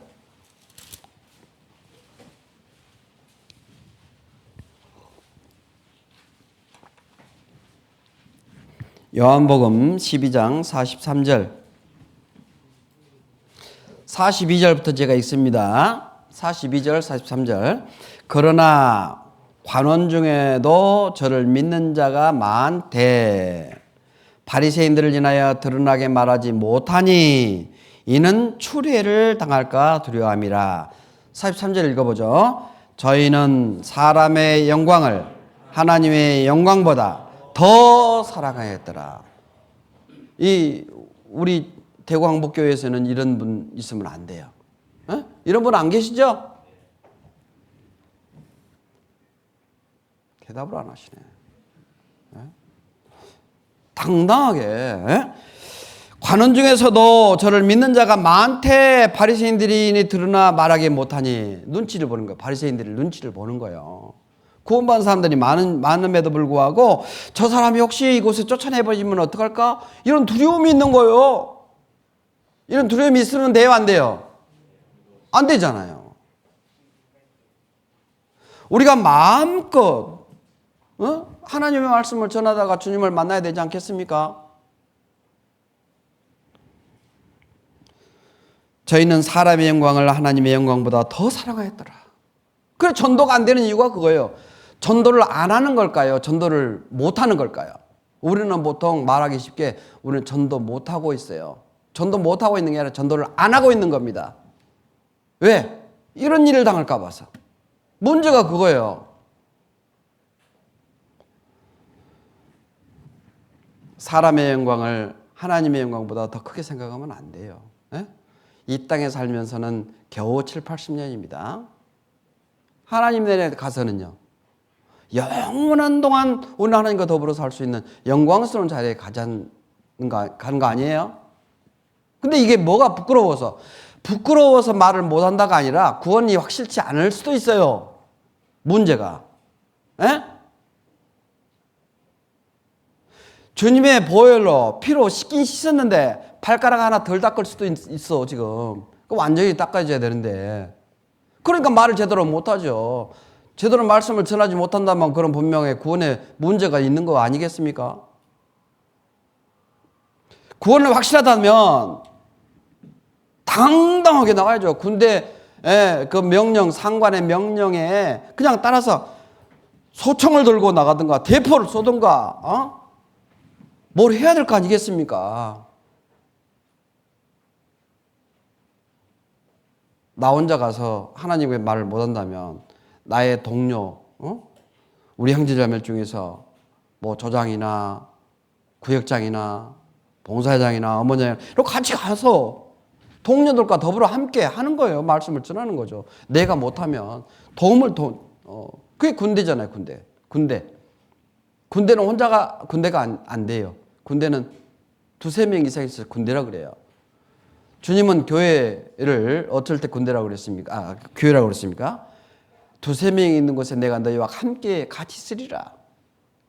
요한복음 12장 43절. 42절부터 제가 읽습니다. 42절, 43절. 그러나 관원 중에도 저를 믿는 자가 많되 바리새인들을 인하여 드러나게 말하지 못하니 이는 추례를 당할까 두려워함이라. 43절 읽어보죠. 저희는 사람의 영광을 하나님의 영광보다 더 사랑하였더라. 우리 대구항복교회에서는 이런 분 있으면 안 돼요. 에? 이런 분 안 계시죠? 대답을 안 하시네. 에? 당당하게, 에? 관원 중에서도 저를 믿는 자가 많대 바리새인들이 드러나 말하기 못하니. 눈치를 보는 거예요. 바리새인들이 눈치를 보는 거예요. 구원받은 사람들이 많음에도 불구하고 저 사람이 혹시 이곳에 쫓아내버리면 어떡할까? 이런 두려움이 있는 거예요. 이런 두려움이 있으면 돼요, 안 돼요? 안 되잖아요. 우리가 마음껏 하나님의 말씀을 전하다가 주님을 만나야 되지 않겠습니까? 저희는 사람의 영광을 하나님의 영광보다 더 사랑하였더라. 그래, 전도가 안 되는 이유가 그거예요. 전도를 안 하는 걸까요? 전도를 못 하는 걸까요? 우리는 보통 말하기 쉽게 우리는 전도 못 하고 있어요. 전도 못 하고 있는 게 아니라 전도를 안 하고 있는 겁니다. 왜? 이런 일을 당할까 봐서. 문제가 그거예요. 사람의 영광을 하나님의 영광보다 더 크게 생각하면 안 돼요. 에? 이 땅에 살면서는 겨우 7, 80년입니다. 하나님 내에 가서는요, 영원한 동안 우리 하나님과 더불어 살 수 있는 영광스러운 자리에 가는 거 아니에요? 근데 이게 뭐가 부끄러워서 말을 못한다가 아니라 구원이 확실치 않을 수도 있어요. 문제가. 에? 주님의 보혈로 피로 씻긴 씻었는데 발가락 하나 덜 닦을 수도 있어 지금. 완전히 닦아줘야 되는데. 그러니까 말을 제대로 못하죠. 제대로 말씀을 전하지 못한다면 그런 분명히 구원에 문제가 있는 거 아니겠습니까? 구원을 확실하다면 당당하게 나가야죠. 군대 그 명령, 상관의 명령에 그냥 따라서 소총을 들고 나가든가 대포를 쏘든가 뭘 해야 될 거 아니겠습니까? 나 혼자 가서 하나님의 말을 못한다면 나의 동료, 우리 형제자매 중에서 뭐 조장이나 구역장이나 봉사장이나 어머니랑 이렇게 같이 가서 동료들과 더불어 함께 하는 거예요. 말씀을 전하는 거죠. 내가 못하면 그게 군대잖아요. 군대는 군대가 안 돼요. 군대는 2-3명 이상 있어서 군대라 그래요. 주님은 교회를 어쩔 때 군대라고 그랬습니까? 교회라고 그랬습니까? 2-3명이 있는 곳에 내가 너희와 함께 같이 있으리라.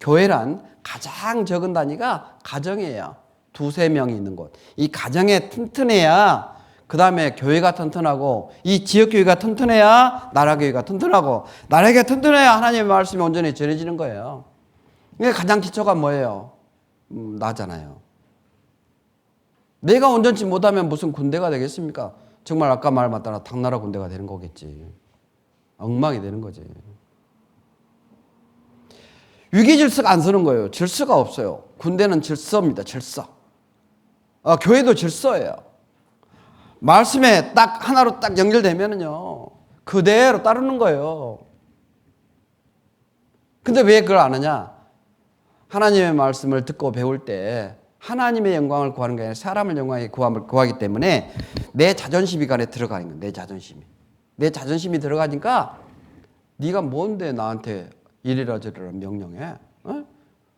교회란 가장 적은 단위가 가정이에요. 2-3명이 있는 곳. 이 가정에 튼튼해야 그 다음에 교회가 튼튼하고 이 지역교회가 튼튼해야 나라교회가 튼튼하고 나라교회가 튼튼해야 하나님의 말씀이 온전히 전해지는 거예요. 이게 가장 기초가 뭐예요? 나잖아요. 내가 온전치 못하면 무슨 군대가 되겠습니까? 정말 아까 말 맞다나 당나라 군대가 되는 거겠지. 엉망이 되는 거지. 위기 질서가 안 서는 거예요. 질서가 없어요. 군대는 질서입니다. 질서. 교회도 질서예요. 말씀에 딱 하나로 딱 연결되면은요, 그대로 따르는 거예요. 근데 왜 그걸 안 하냐? 하나님의 말씀을 듣고 배울 때 하나님의 영광을 구하는 게 아니라 사람의 영광을 구하기 때문에 내 자존심이 간에 들어가는 거예요. 내 자존심이. 내 자존심이 들어가니까 네가 뭔데 나한테 이래라 저래라 명령해? 어?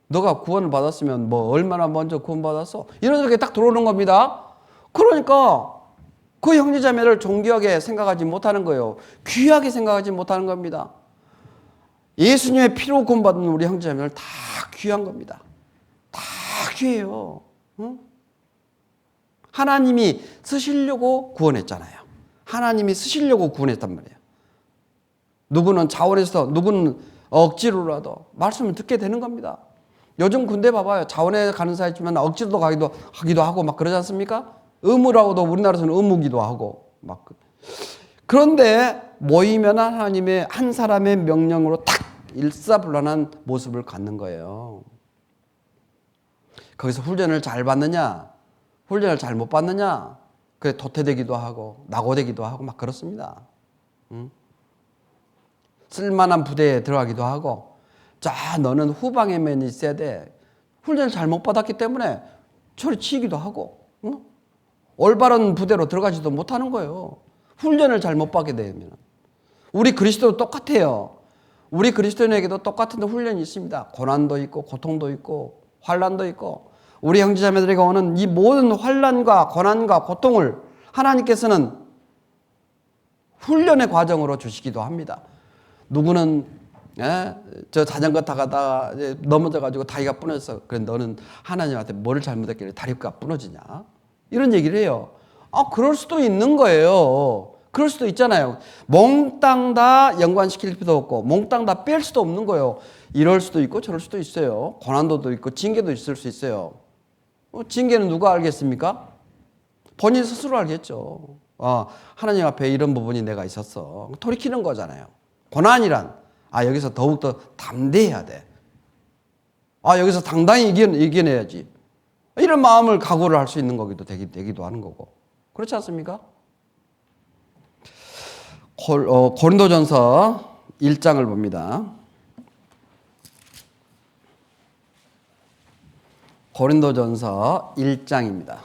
너가 구원을 받았으면 뭐 얼마나 먼저 구원받았어? 이런 생각이 딱 들어오는 겁니다. 그러니까 그 형제자매를 존귀하게 생각하지 못하는 거예요. 귀하게 생각하지 못하는 겁니다. 예수님의 피로 구원받은 우리 형제자매를 다 귀한 겁니다. 다 귀해요. 응? 하나님이 쓰시려고 구원했잖아요. 하나님이 쓰시려고 구원했단 말이에요. 누구는 자원해서 누구는 억지로라도 말씀을 듣게 되는 겁니다. 요즘 군대 봐봐요. 자원에 가는 사람 있지만 억지로도 하기도 하고 막 그러지 않습니까? 의무라고도 우리나라에서는 의무기도 하고 막. 그런데 모이면 하나님의 한 사람의 명령으로 딱 일사불란한 모습을 갖는 거예요. 거기서 훈련을 잘 받느냐, 훈련을 잘 못 받느냐, 그래 도태되기도 하고 낙오되기도 하고 막 그렇습니다. 쓸만한 부대에 들어가기도 하고, 자 너는 후방에만 있어야 돼. 훈련을 잘 못 받았기 때문에 저리 치기도 하고, 올바른 부대로 들어가지도 못하는 거예요. 훈련을 잘 못 받게 되면. 우리 그리스도도 똑같아요. 우리 그리스도인에게도 똑같은 훈련이 있습니다. 고난도 있고 고통도 있고 환난도 있고, 우리 형제자매들에게 오는 이 모든 환난과 고난과 고통을 하나님께서는 훈련의 과정으로 주시기도 합니다. 누구는 저 자전거 타다가 넘어져가지고 다리가 부러졌어. 그래 너는 하나님한테 뭘 잘못했길래 다리가 부러지냐? 이런 얘기를 해요. 그럴 수도 있는 거예요. 그럴 수도 있잖아요. 몽땅 다 연관시킬 필요도 없고 몽땅 다 뺄 수도 없는 거예요. 이럴 수도 있고 저럴 수도 있어요. 고난도 있고 징계도 있을 수 있어요. 징계는 누가 알겠습니까? 본인 스스로 알겠죠. 하나님 앞에 이런 부분이 내가 있었어. 돌이키는 거잖아요. 고난이란 여기서 더욱더 담대해야 돼. 여기서 당당히 이겨내야지. 이런 마음을 각오를 할 수 있는 거기도 되기도 하는 거고. 그렇지 않습니까? 고린도전서 1장을 봅니다. 고린도전서 1장입니다.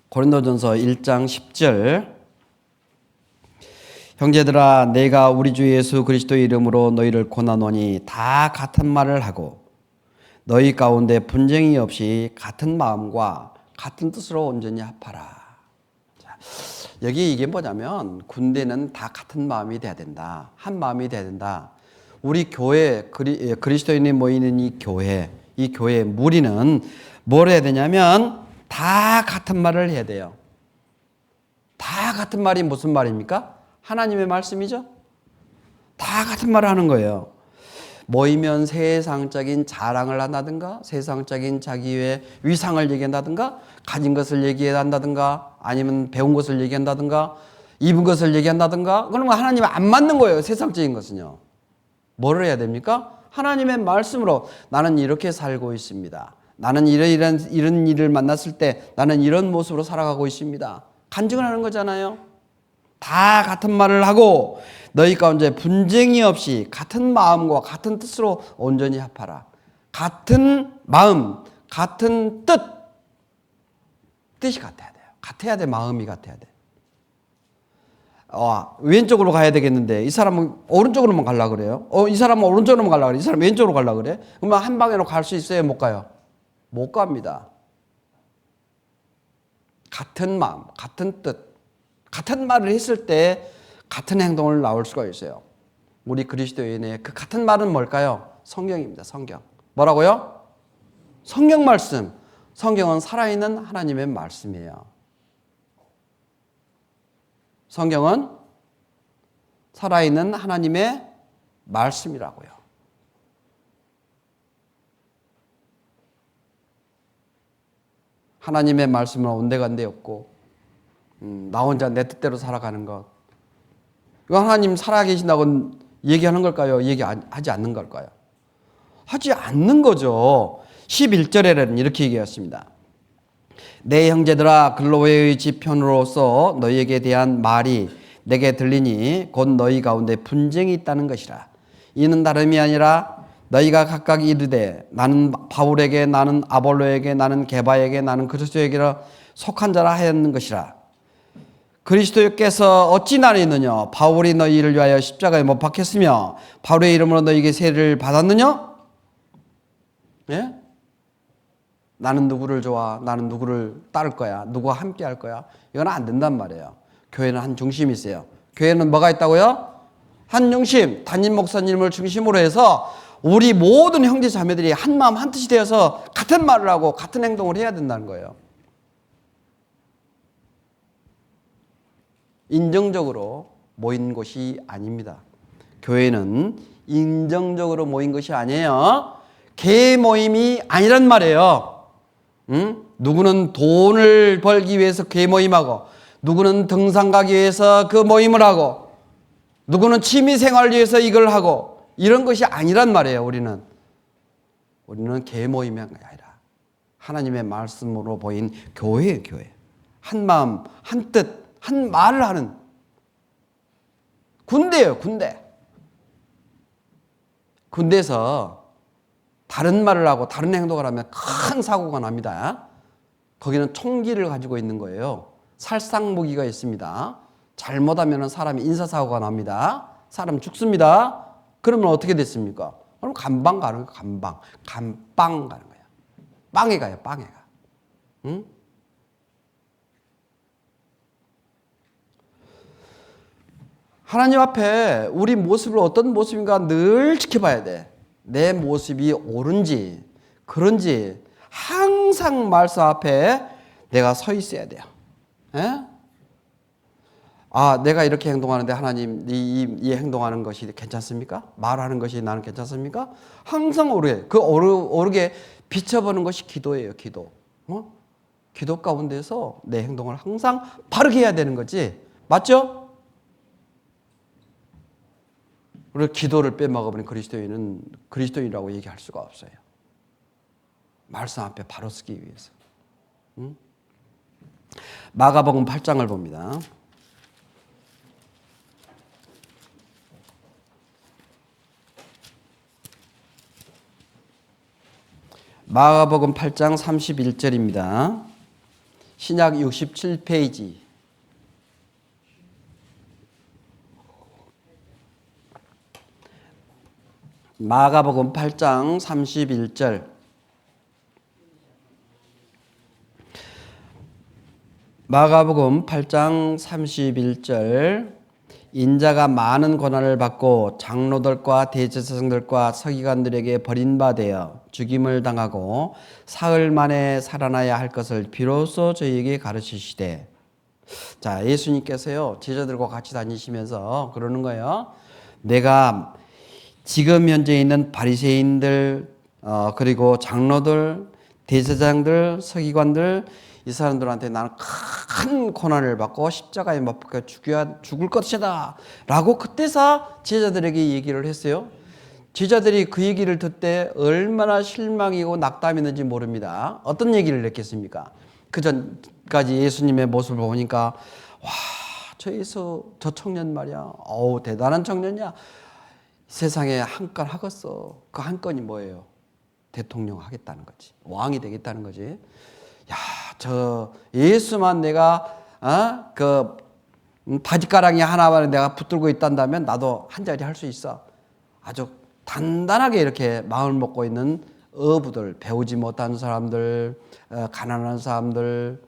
고린도전서 1장 10절. 형제들아 내가 우리 주 예수 그리스도의 이름으로 너희를 권하노니 다 같은 말을 하고 너희 가운데 분쟁이 없이 같은 마음과 같은 뜻으로 온전히 합하라. 자, 여기 이게 뭐냐면 군대는 다 같은 마음이 돼야 된다. 한 마음이 돼야 된다. 우리 교회 그리스도인이 모이는 이 교회 무리는 뭘 해야 되냐면 다 같은 말을 해야 돼요. 다 같은 말이 무슨 말입니까? 하나님의 말씀이죠. 다 같은 말을 하는 거예요. 모이면 세상적인 자랑을 한다든가 세상적인 자기의 위상을 얘기한다든가 가진 것을 얘기한다든가 아니면 배운 것을 얘기한다든가 입은 것을 얘기한다든가 그러면 하나님은 안 맞는 거예요. 세상적인 것은요. 뭐를 해야 됩니까? 하나님의 말씀으로 나는 이렇게 살고 있습니다. 나는 이런 일을 만났을 때 나는 이런 모습으로 살아가고 있습니다. 간증을 하는 거잖아요. 다 같은 말을 하고 너희 가운데 분쟁이 없이 같은 마음과 같은 뜻으로 온전히 합하라. 같은 마음, 같은 뜻이 같아야 돼요. 같아야 돼. 마음이 같아야 돼. 왼쪽으로 가야 되겠는데 이 사람은 오른쪽으로만 가려고 그래요. 이 사람은 오른쪽으로만 가려고 그래. 이 사람은 왼쪽으로 가려고 그래. 그러면 한 방향으로 갈 수 있어요? 못 가요? 못 갑니다. 같은 마음, 같은 뜻, 같은 말을 했을 때 같은 행동을 나올 수가 있어요. 우리 그리스도인의 그 같은 말은 뭘까요? 성경입니다. 성경. 뭐라고요? 성경 말씀. 성경은 살아있는 하나님의 말씀이에요. 성경은 살아있는 하나님의 말씀이라고요. 하나님의 말씀은 온데간데 없고 나 혼자 내 뜻대로 살아가는 것 이거 하나님 살아계신다고 얘기하는 걸까요? 얘기하지 않는 걸까요? 하지 않는 거죠. 11절에는 이렇게 얘기했습니다. 내 형제들아 글로웨의 지편으로서 너희에게 대한 말이 내게 들리니 곧 너희 가운데 분쟁이 있다는 것이라. 이는 다름이 아니라 너희가 각각 이르되 나는 바울에게 나는 아볼로에게 나는 게바에게 나는 그리스도에게 속한 자라 하였는 것이라. 그리스도께서 어찌 나뉘느냐? 바울이 너희를 위하여 십자가에 못 박혔으며 바울의 이름으로 너희에게 세례를 받았느냐? 예? 나는 누구를 좋아? 나는 누구를 따를 거야? 누구와 함께 할 거야? 이건 안 된단 말이에요. 교회는 한 중심이 있어요. 교회는 뭐가 있다고요? 한 중심, 담임 목사님을 중심으로 해서 우리 모든 형제 자매들이 한 마음 한 뜻이 되어서 같은 말을 하고 같은 행동을 해야 된다는 거예요. 인정적으로 모인 곳이 아닙니다. 교회는 인정적으로 모인 것이 아니에요. 개 모임이 아니란 말이에요. 누구는 돈을 벌기 위해서 개 모임하고, 누구는 등산 가기 위해서 그 모임을 하고, 누구는 취미 생활을 위해서 이걸 하고, 이런 것이 아니란 말이에요. 우리는 개 모임이 아니라 하나님의 말씀으로 보인 교회예요. 교회. 한 마음, 한 뜻, 한 말을 하는 군대예요. 군대. 군대에서 다른 말을 하고 다른 행동을 하면 큰 사고가 납니다. 거기는 총기를 가지고 있는 거예요. 살상무기가 있습니다. 잘못하면 사람이 인사사고가 납니다. 사람 죽습니다. 그러면 어떻게 됐습니까? 그럼 감방 가는 거예요. 감빵 가는 거예요. 빵에 가요. 빵에 가. 응? 하나님 앞에 우리 모습을 어떤 모습인가 늘 지켜봐야 돼. 내 모습이 옳은지 그런지 항상 말씀 앞에 내가 서 있어야 돼요. 에? 아, 내가 이렇게 행동하는데 하나님 이 행동하는 것이 괜찮습니까? 말하는 것이 나는 괜찮습니까? 항상 오르게 비춰보는 것이 기도예요. 기도. 기도 가운데서 내 행동을 항상 바르게 해야 되는 거지. 맞죠? 우리 기도를 빼먹어버린 그리스도인은 그리스도인이라고 얘기할 수가 없어요. 말씀 앞에 바로 서기 위해서. 마가복음 8장을 봅니다. 마가복음 8장 31절입니다. 신약 67페이지. 마가복음 8장 31절. 마가복음 8장 31절. 인자가 많은 고난을 받고 장로들과 대제사장들과 서기관들에게 버림받아 죽임을 당하고 사흘 만에 살아나야 할 것을 비로소 저희에게 가르치시되. 자, 예수님께서요 제자들과 같이 다니시면서 그러는 거예요. 내가 지금 현재 있는 바리새인들 그리고 장로들, 대제사장들, 서기관들 이 사람들한테 나는 큰 고난을 받고 십자가에 못 박혀 죽을 것이다 라고 그때서 제자들에게 얘기를 했어요. 제자들이 그 얘기를 듣때 얼마나 실망이고 낙담했는지 모릅니다. 어떤 얘기를 했겠습니까? 그 전까지 예수님의 모습을 보니까 와, 저 청년 말이야. 어우, 대단한 청년이야. 세상에 한 건 하겠어. 그 한 건이 뭐예요? 대통령 하겠다는 거지. 왕이 되겠다는 거지. 야, 저 예수만 내가 그 바지가랑이 하나만 내가 붙들고 있단다면 나도 한 자리 할 수 있어. 아주 단단하게 이렇게 마음을 먹고 있는 어부들, 배우지 못한 사람들, 가난한 사람들,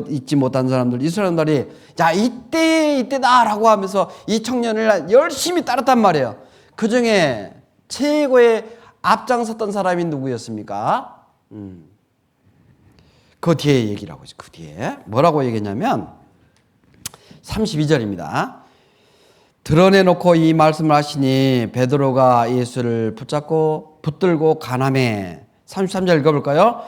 잊지 못한 사람들, 이 사람들이 자 이때다라고 하면서 이 청년을 열심히 따랐단 말이에요. 그 중에 최고의 앞장섰던 사람이 누구였습니까? 그 뒤에 얘기를 하고 있어요. 그 뒤에 뭐라고 얘기했냐면 32절입니다. 드러내놓고 이 말씀을 하시니 베드로가 예수를 붙들고 가늠해. 33절 읽어볼까요?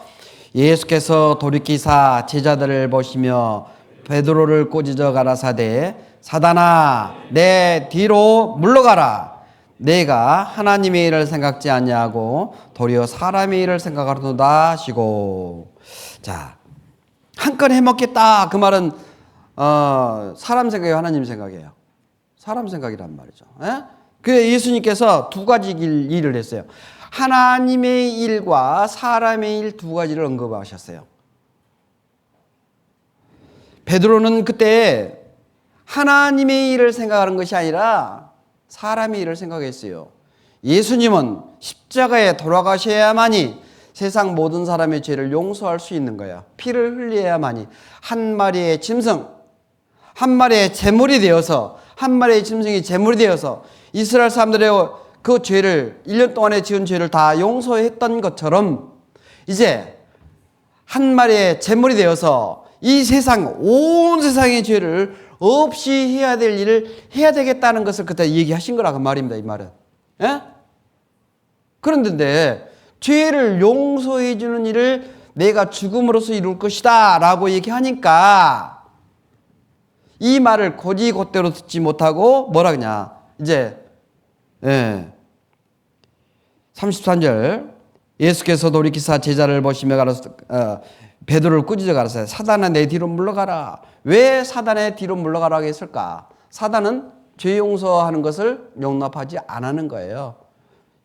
예수께서 돌이키사 제자들을 보시며 베드로를 꼬지져 가라사대 사단아 내 뒤로 물러가라. 내가 하나님의 일을 생각지 아니하고 도리어 사람의 일을 생각하노다 하시고. 자, 한 건 해먹겠다 그 말은 사람 생각이에요, 하나님 생각이에요? 사람 생각이란 말이죠. 그래서 예수님께서 두 가지 일을 했어요. 하나님의 일과 사람의 일 두 가지를 언급하셨어요. 베드로는 그때 하나님의 일을 생각하는 것이 아니라 사람의 일을 생각했어요. 예수님은 십자가에 돌아가셔야만이 세상 모든 사람의 죄를 용서할 수 있는 거야. 피를 흘려야만이 한 마리의 짐승, 한 마리의 제물이 되어서, 한 마리의 짐승이 제물이 되어서 이스라엘 사람들의 그 죄를 1년 동안에 지은 죄를 다 용서했던 것처럼 이제 한 마리의 제물이 되어서 이 세상, 온 세상의 죄를 없이 해야 될 일을 해야 되겠다는 것을 그때 얘기하신 거라 그 말입니다. 이 말은. 예? 그런데 죄를 용서해 주는 일을 내가 죽음으로써 이룰 것이다 라고 얘기하니까 이 말을 곧이곧대로 듣지 못하고 뭐라 그러냐. 이제 33절 예수께서 돌이키사 제자를 보시며 베드로를 꾸짖어 가라사대 사단아 내 뒤로 물러가라. 왜 사단의 뒤로 물러가라고 했을까? 사단은 죄 용서하는 것을 용납하지 않는 거예요.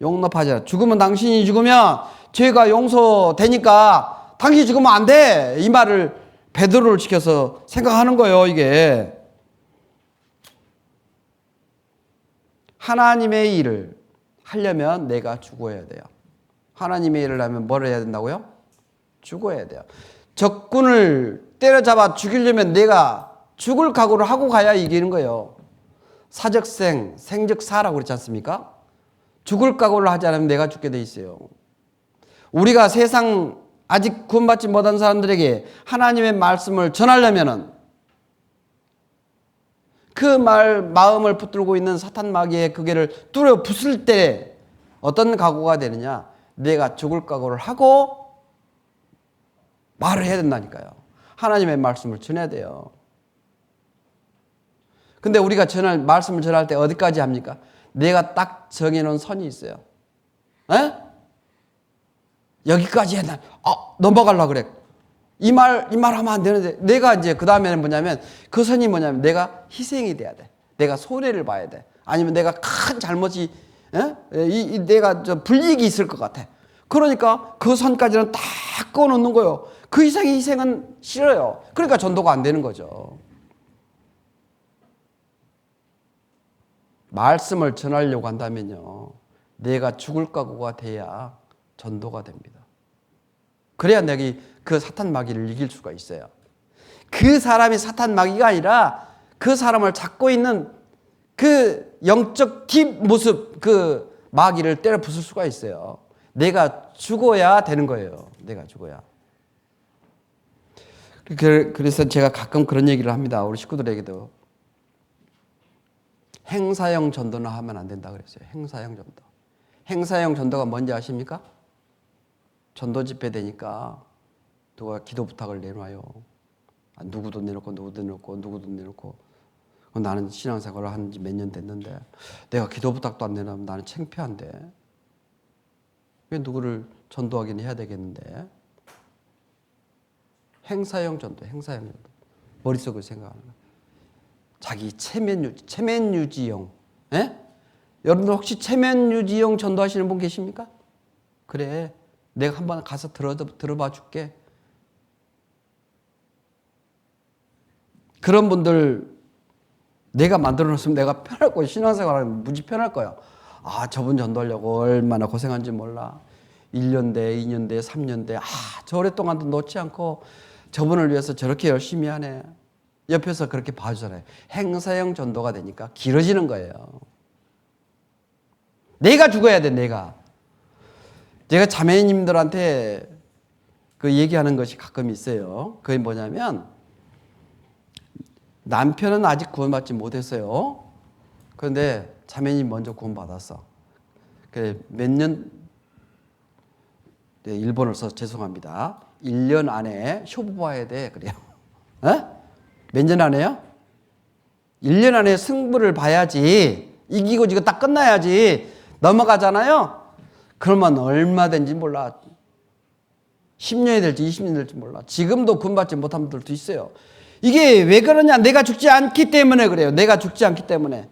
용납하지 않아. 죽으면 당신이 죽으면 죄가 용서되니까 당신이 죽으면 안 돼. 이 말을 베드로를 지켜서 생각하는 거예요. 이게 하나님의 일을 하려면 내가 죽어야 돼요. 하나님의 일을 하면 뭘 해야 된다고요? 죽어야 돼요. 적군을 때려잡아 죽이려면 내가 죽을 각오를 하고 가야 이기는 거예요. 사적생, 생적사라고 그랬지 않습니까? 죽을 각오를 하지 않으면 내가 죽게 돼 있어요. 우리가 세상 아직 구원받지 못한 사람들에게 하나님의 말씀을 전하려면은 그 마음을 붙들고 있는 사탄 마귀의 그게를 뚫어 부술 때 어떤 각오가 되느냐? 내가 죽을 각오를 하고 말을 해야 된다니까요. 하나님의 말씀을 전해야 돼요. 근데 우리가 말씀을 전할 때 어디까지 합니까? 내가 딱 정해놓은 선이 있어요. 에? 여기까지 해. 넘어가려고 그래. 이 말 하면 안 되는데. 내가 이제 그 다음에는 뭐냐면 그 선이 뭐냐면 내가 희생이 돼야 돼. 내가 손해를 봐야 돼. 아니면 내가 큰 잘못이, 내가 불이익이 있을 것 같아. 그러니까 그 선까지는 다 꺼놓는 거예요. 그 이상의 희생은 싫어요. 그러니까 전도가 안 되는 거죠. 말씀을 전하려고 한다면요, 내가 죽을 각오가 돼야 전도가 됩니다. 그래야 내가 그 사탄 마귀를 이길 수가 있어요. 그 사람이 사탄 마귀가 아니라 그 사람을 잡고 있는 그 영적 딥 모습, 그 마귀를 때려 부술 수가 있어요. 내가 죽어야 되는 거예요. 내가 죽어야. 그래서 제가 가끔 그런 얘기를 합니다. 우리 식구들에게도. 행사형 전도는 하면 안 된다 그랬어요. 행사형 전도. 행사형 전도가 뭔지 아십니까? 전도 집회 되니까 누가 기도 부탁을 내놔요. 누구도 내놓고 누구도 내놓고 누구도 내놓고. 나는 신앙생활을 한 지 몇 년 됐는데 내가 기도 부탁도 안 내놓으면 나는 창피한데 왜 누구를 전도하긴 해야 되겠는데. 행사형 전도, 행사형 전도. 머릿속으로 생각하는 거예요. 자기 체면 유지형. 여러분들 혹시 체면 유지형 전도하시는 분 계십니까? 그래, 내가 한번 가서 들어봐 줄게. 그런 분들 내가 만들어 놓으면 내가 편할 거예요. 신앙생활하면 무지 편할 거예요. 저분 전도하려고 얼마나 고생한지 몰라. 1년 돼, 2년 돼, 3년 돼. 저 오랫동안도 놓지 않고 저분을 위해서 저렇게 열심히 하네. 옆에서 그렇게 봐주잖아요. 행사형 전도가 되니까 길어지는 거예요. 내가 죽어야 돼, 내가. 제가 자매님들한테 그 얘기하는 것이 가끔 있어요. 그게 뭐냐면, 남편은 아직 구원받지 못했어요. 그런데 자매님 먼저 구원받았어. 몇 년, 일본어를 써서 죄송합니다. 1년 안에 쇼부 봐야 돼. 그래요. 몇 년 안에요? 1년 안에 승부를 봐야지, 이기고 지고 딱 끝나야지 넘어가잖아요. 그러면 얼마든지 몰라. 10년이 될지 20년이 될지 몰라. 지금도 구원받지 못한 분들도 있어요. 이게 왜 그러냐? 내가 죽지 않기 때문에 그래요. 내가 죽지 않기 때문에.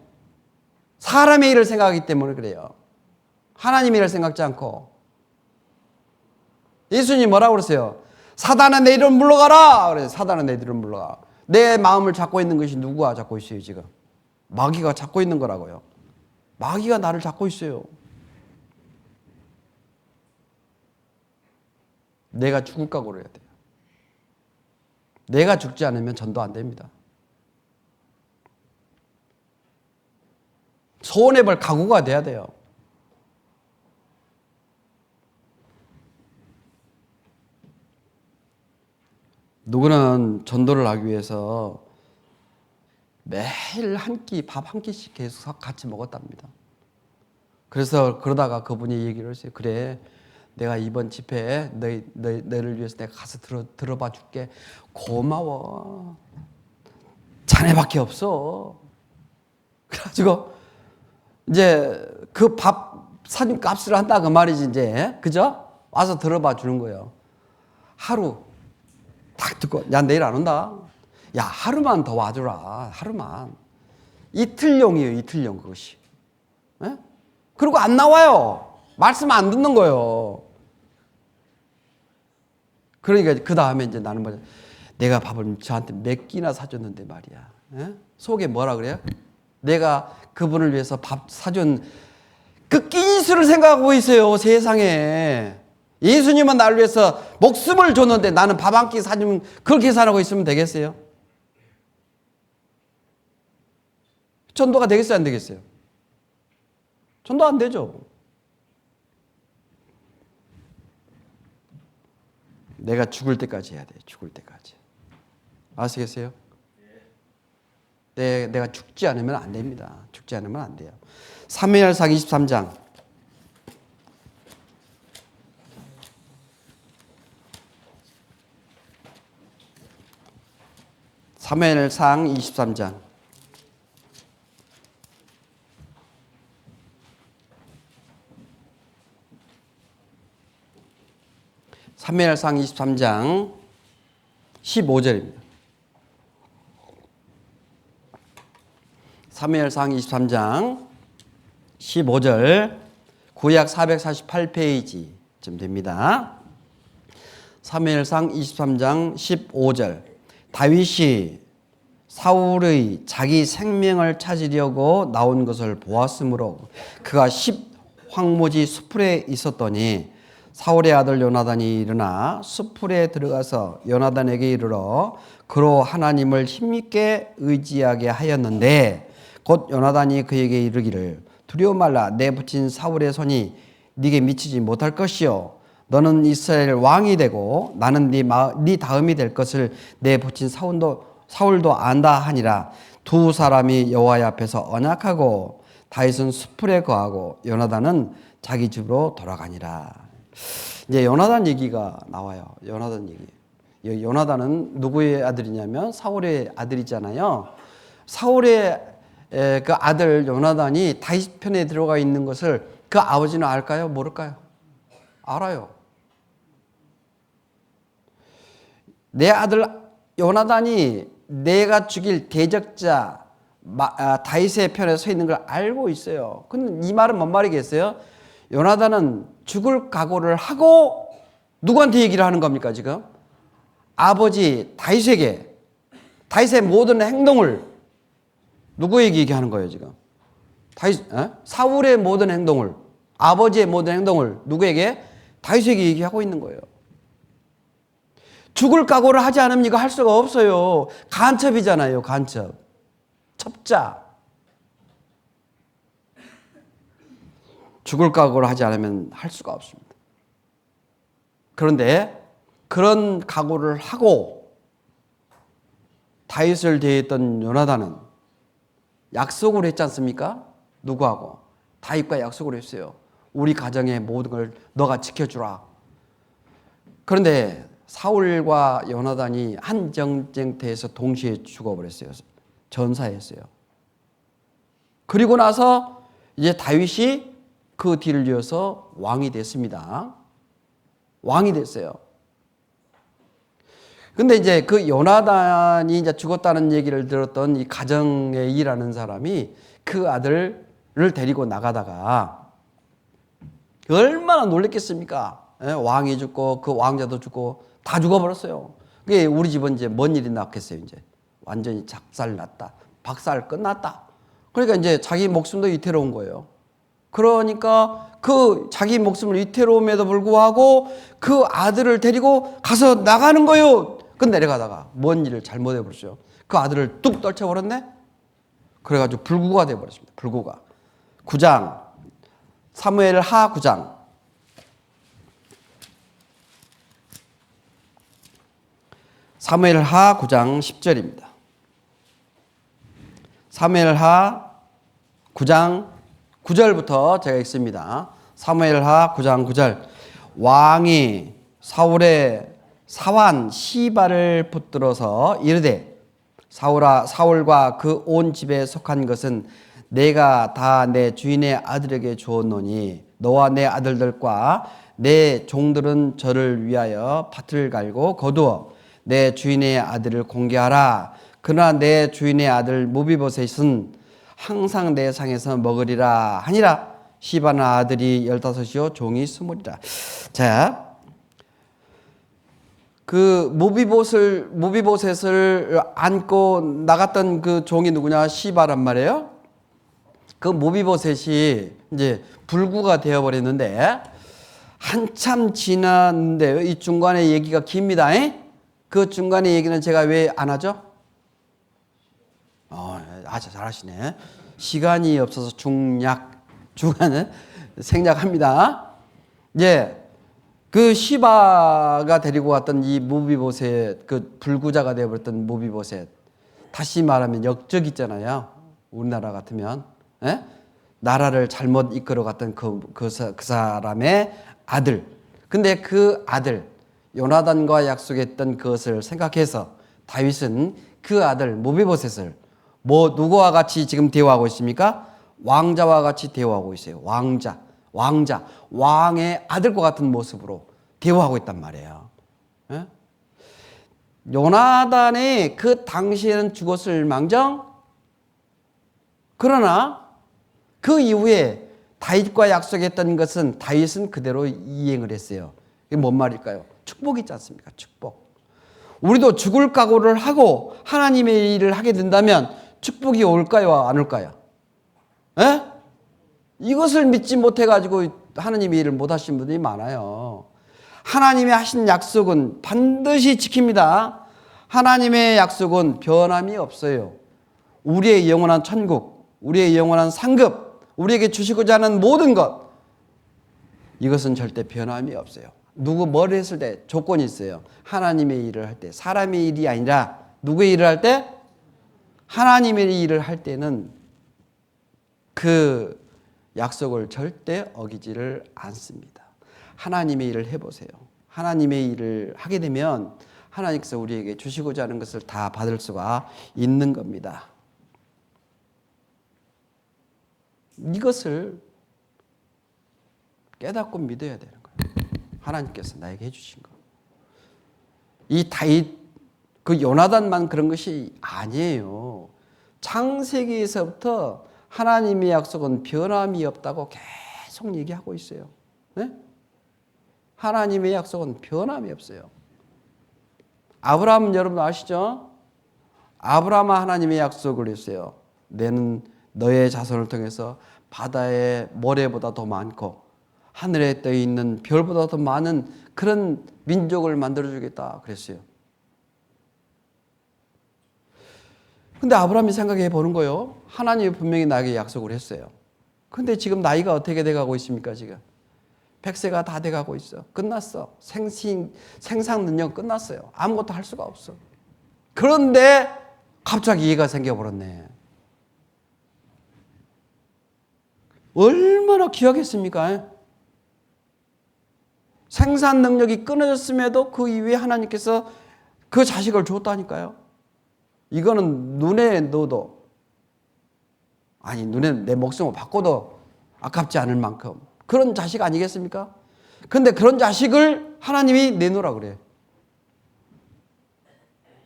사람의 일을 생각하기 때문에 그래요. 하나님의 일을 생각지 않고. 예수님 뭐라고 그러세요? 사단아 내 이름 물러가라. 그래요. 사단아 내 이름 물러가. 내 마음을 잡고 있는 것이 누구가 잡고 있어요 지금? 마귀가 잡고 있는 거라고요. 마귀가 나를 잡고 있어요. 내가 죽을 각오를 해야 돼요. 내가 죽지 않으면 전도 안 됩니다. 손해볼 각오가 돼야 돼요. 누구는 전도를 하기 위해서 매일 한 끼, 밥 한 끼씩 계속 같이 먹었답니다. 그래서 그러다가 그분이 얘기를 했어요. 그래, 내가 이번 집회에 너를 위해서 내가 가서 들어봐 줄게. 고마워. 자네밖에 없어. 그래가지고 이제 그 밥 사준 값을 한다 그 말이지 이제. 그죠? 와서 들어봐 주는 거예요. 하루 딱 듣고 야 내일 안 온다. 야 하루만 더 와줘라. 하루만. 이틀용이에요. 이틀용 그것이. 에? 그리고 안 나와요. 말씀 안 듣는 거예요. 그러니까 그 다음에 이제 나는 뭐냐. 내가 밥을 저한테 몇 끼나 사줬는데 말이야. 에? 속에 뭐라 그래요? 내가 그분을 위해서 밥 사준 그 끼니수를 생각하고 있어요. 세상에. 예수님은 나를 위해서 목숨을 줬는데 나는 밥 한 끼 사주면 그걸 계산하고 있으면 되겠어요? 전도가 되겠어요? 안 되겠어요? 전도 안 되죠. 내가 죽을 때까지 해야 돼요. 죽을 때까지. 아시겠어요? 내가 죽지 않으면 안 됩니다. 죽지 않으면 안 돼요. 사무엘상 23장. 사무엘상 23장. 사무엘상 23장 15절입니다. 사무엘상 23장 15절 구약 448페이지쯤 됩니다. 사무엘상 23장 15절 다윗이 사울의 자기 생명을 찾으려고 나온 것을 보았으므로 그가 10황무지 수풀에 있었더니 사울의 아들 요나단이 일어나 수풀에 들어가서 요나단에게 이르러 그로 하나님을 힘있게 의지하게 하였는데 곧 요나단이 그에게 이르기를 두려워 말라. 내 붙인 사울의 손이 네게 미치지 못할 것이요 너는 이스라엘 왕이 되고 나는 네 다음이 될 것을 내 붙인 사울도 안다 하니라. 두 사람이 여호와 앞에서 언약하고 다윗은 수풀에 거하고 요나단은 자기 집으로 돌아가니라. 이제 요나단 얘기가 나와요. 요나단 얘기. 요나단은 누구의 아들이냐면 사울의 아들이잖아요. 사울의 그 아들 요나단이 다윗 편에 들어가 있는 것을 그 아버지는 알까요? 모를까요? 알아요. 내 아들 요나단이 내가 죽일 대적자 다윗의 편에 서 있는 걸 알고 있어요. 근데 이 말은 뭔 말이겠어요? 요나단은 죽을 각오를 하고 누구한테 얘기를 하는 겁니까 지금? 아버지 다윗에게 다윗의 모든 행동을 누구에게 얘기하는 거예요 지금? 사울의 모든 행동을 아버지의 모든 행동을 누구에게? 다윗에게 얘기하고 있는 거예요. 죽을 각오를 하지 않으면 이거 할 수가 없어요. 간첩이잖아요. 간첩. 첩자. 죽을 각오를 하지 않으면 할 수가 없습니다. 그런데 그런 각오를 하고 다윗을 대했던 요나단은 약속을 했지 않습니까? 누구하고? 다윗과 약속을 했어요. 우리 가정의 모든 걸 너가 지켜주라. 그런데 사울과 요나단이 한 전쟁터에서 동시에 죽어버렸어요. 전사했어요. 그리고 나서 이제 다윗이 그 뒤를 이어서 왕이 됐습니다. 왕이 됐어요. 근데 이제 그 요나단이 이제 죽었다는 얘기를 들었던 이 가정에 일하는 사람이 그 아들을 데리고 나가다가 얼마나 놀랬겠습니까? 예? 왕이 죽고 그 왕자도 죽고 다 죽어버렸어요. 그게 우리 집은 이제 뭔 일이 났겠어요, 이제. 완전히 작살 났다. 박살 끝났다. 그러니까 이제 자기 목숨도 위태로운 거예요. 그러니까 그 자기 목숨을 위태로움에도 불구하고 그 아들을 데리고 가서 나가는 거예요. 그 내려가다가 뭔 일을 잘못해 버렸죠. 그 아들을 뚝 떨쳐버렸네. 그래가지고 불구가 돼버렸습니다. 불구가. 9장 사무엘 하 9장 사무엘 하 9장 10절입니다. 사무엘 하 9장 9절부터 제가 읽습니다. 사무엘 하 9장 9절. 왕이 사울의 사환 시바를 붙들어서 이르되 사울과 그 온 집에 속한 것은 내가 다 내 주인의 아들에게 주었노니 너와 내 아들들과 내 종들은 저를 위하여 밭을 갈고 거두어 내 주인의 아들을 공개하라. 그러나 내 주인의 아들 무비보셋은 항상 내 상에서 먹으리라 하니라. 시바는 아들이 15이요 종이 20이라. 자, 그 무비보셋을 안고 나갔던 그 종이 누구냐? 시바란 말이에요. 그 무비보셋이 이제 불구가 되어버렸는데 한참 지났는데 이 중간에 얘기가 깁니다. 그 중간에 얘기는 제가 왜 안 하죠? 아주 잘하시네. 시간이 없어서 중간은 생략합니다. 이제 그 시바가 데리고 왔던 이 무비보셋, 그 불구자가 되어버렸던 무비보셋, 다시 말하면 역적 있잖아요. 우리나라 같으면 나라를 잘못 이끌어갔던 그 사람의 아들. 근데 그 아들 요나단과 약속했던 그것을 생각해서 다윗은 그 아들 무비보셋을 누구와 같이 지금 대화하고 있습니까? 왕자와 같이 대화하고 있어요. 왕자, 왕의 아들과 같은 모습으로 대화하고 있단 말이에요. 예? 요나단이 그 당시에는 죽었을 망정, 그러나 그 이후에 다윗과 약속했던 것은 다윗은 그대로 이행을 했어요. 이게 뭔 말일까요? 축복이 있지 않습니까? 축복. 우리도 죽을 각오를 하고 하나님의 일을 하게 된다면 축복이 올까요? 안 올까요? 에? 이것을 믿지 못해가지고 하나님의 일을 못하신 분들이 많아요. 하나님의 하신 약속은 반드시 지킵니다. 하나님의 약속은 변함이 없어요. 우리의 영원한 천국, 우리의 영원한 상급, 우리에게 주시고자 하는 모든 것, 이것은 절대 변함이 없어요. 뭘 했을 때 조건이 있어요. 하나님의 일을 할 때, 사람의 일이 아니라 누구의 일을 할 때? 하나님의 일을 할 때는 그 약속을 절대 어기지를 않습니다. 하나님의 일을 해보세요. 하나님의 일을 하게 되면 하나님께서 우리에게 주시고자 하는 것을 다 받을 수가 있는 겁니다. 이것을 깨닫고 믿어야 되는 거예요. 하나님께서 나에게 해주신 거. 이 다윗, 그 요나단만 그런 것이 아니에요. 창세기에서부터 하나님의 약속은 변함이 없다고 계속 얘기하고 있어요. 네? 하나님의 약속은 변함이 없어요. 아브라함은 여러분 아시죠? 아브라함은 하나님의 약속을 했어요. 내는 너의 자손을 통해서 바다의 모래보다 더 많고 하늘에 떠 있는 별보다 더 많은 그런 민족을 만들어주겠다 그랬어요. 근데 아브라함이 생각해 보는 거예요. 하나님이 분명히 나에게 약속을 했어요. 근데 지금 나이가 어떻게 돼가고 있습니까? 지금 100세가 다 돼가고 있어. 끝났어. 생산 능력 끝났어요. 아무것도 할 수가 없어. 그런데 갑자기 이해가 생겨버렸네. 얼마나 귀하겠습니까? 생산 능력이 끊어졌음에도 그 이후에 하나님께서 그 자식을 줬다니까요. 이거는 눈에 넣어도 아니 눈에는 내 목숨을 바꿔도 아깝지 않을 만큼 그런 자식 아니겠습니까? 근데 그런 자식을 하나님이 내놓으라 그래요.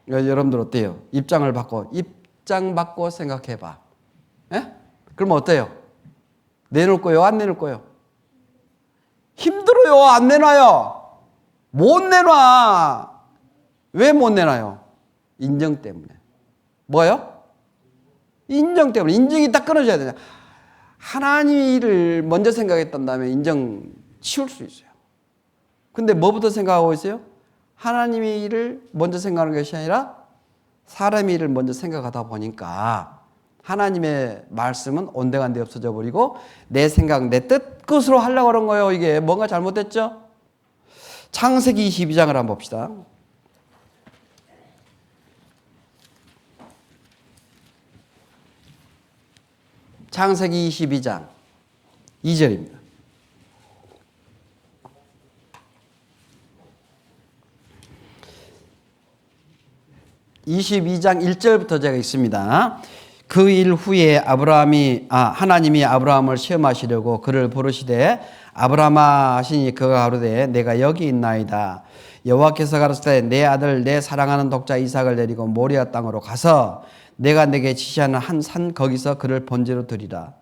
여러분들 어때요? 입장 바꿔 생각해봐. 예? 그럼 어때요? 내놓을 거예요? 안 내놓을 거예요? 힘들어요? 안 내놔요? 못 내놔. 왜 못 내놔요? 인정 때문에. 뭐요? 인정 때문에. 인정이 딱 끊어져야 되냐. 하나님의 일을 먼저 생각했던 다음에 인정 치울 수 있어요. 근데 뭐부터 생각하고 있어요? 하나님의 일을 먼저 생각하는 것이 아니라 사람의 일을 먼저 생각하다 보니까 하나님의 말씀은 온데간데 없어져 버리고 내 생각, 내 뜻,끝으로 하려고 하는 거예요. 이게 뭔가 잘못됐죠? 창세기 22장을 한번 봅시다. 창세기 22장 2절입니다. 22장 1절부터 제가 있습니다. 그 일 후에 하나님이 아브라함을 시험하시려고 그를 부르시되 아브라함아 하시니 그가 가로되 내가 여기 있나이다. 여호와께서 가로시되 내 아들 내 사랑하는 독자 이삭을 데리고 모리아 땅으로 가서 내가 내게 지시하는 한 산 거기서 그를 번제로 드리라.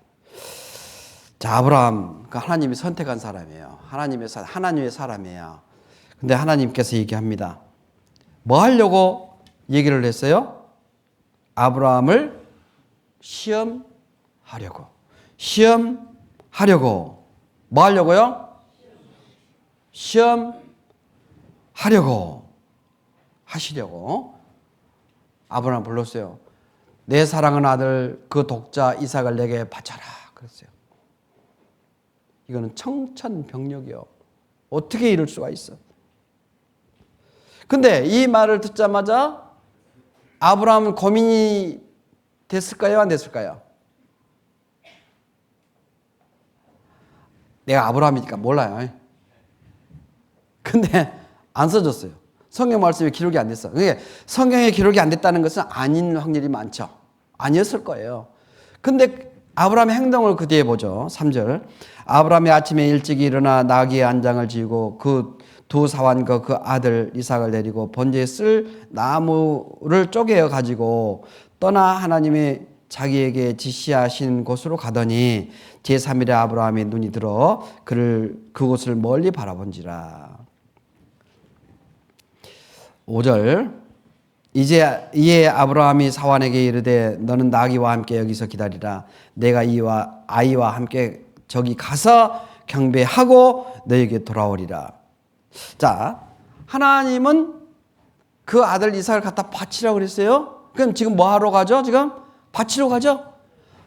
자, 아브라함 하나님이 선택한 사람이에요. 하나님의 사람이에요. 근데 하나님께서 얘기합니다. 뭐 하려고 얘기를 했어요? 아브라함을 시험하려고. 뭐 하려고요? 하시려고 아브라함 불렀어요. 내 사랑하는 아들 그 독자 이삭을 내게 바쳐라 그랬어요. 이거는 청천벽력이요. 어떻게 이럴 수가 있어? 근데 이 말을 듣자마자 아브라함은 고민이 됐을까요? 안 됐을까요? 내가 아브라함이니까 몰라요. 근데 안 써졌어요. 성경 말씀에 기록이 안 됐어. 그러니까 성경에 기록이 안 됐다는 것은 아닌 확률이 많죠. 아니었을 거예요. 근데 아브라함의 행동을 그 뒤에 보죠. 3절. 아브라함이 아침에 일찍 일어나 나귀의 안장을 지고 그 두 사환과 그 아들 이삭을 데리고 번제에 쓸 나무를 쪼개어 가지고 떠나 하나님이 자기에게 지시하신 곳으로 가더니 제3일에 아브라함의 눈이 들어 그곳을 멀리 바라본지라. 5절. 이에 아브라함이 사환에게 이르되 너는 나귀와 함께 여기서 기다리라. 내가 아이와 함께 저기 가서 경배하고 너에게 돌아오리라. 자, 하나님은 그 아들 이삭을 갖다 바치라고 그랬어요. 그럼 지금 뭐 하러 가죠? 지금 바치러 가죠?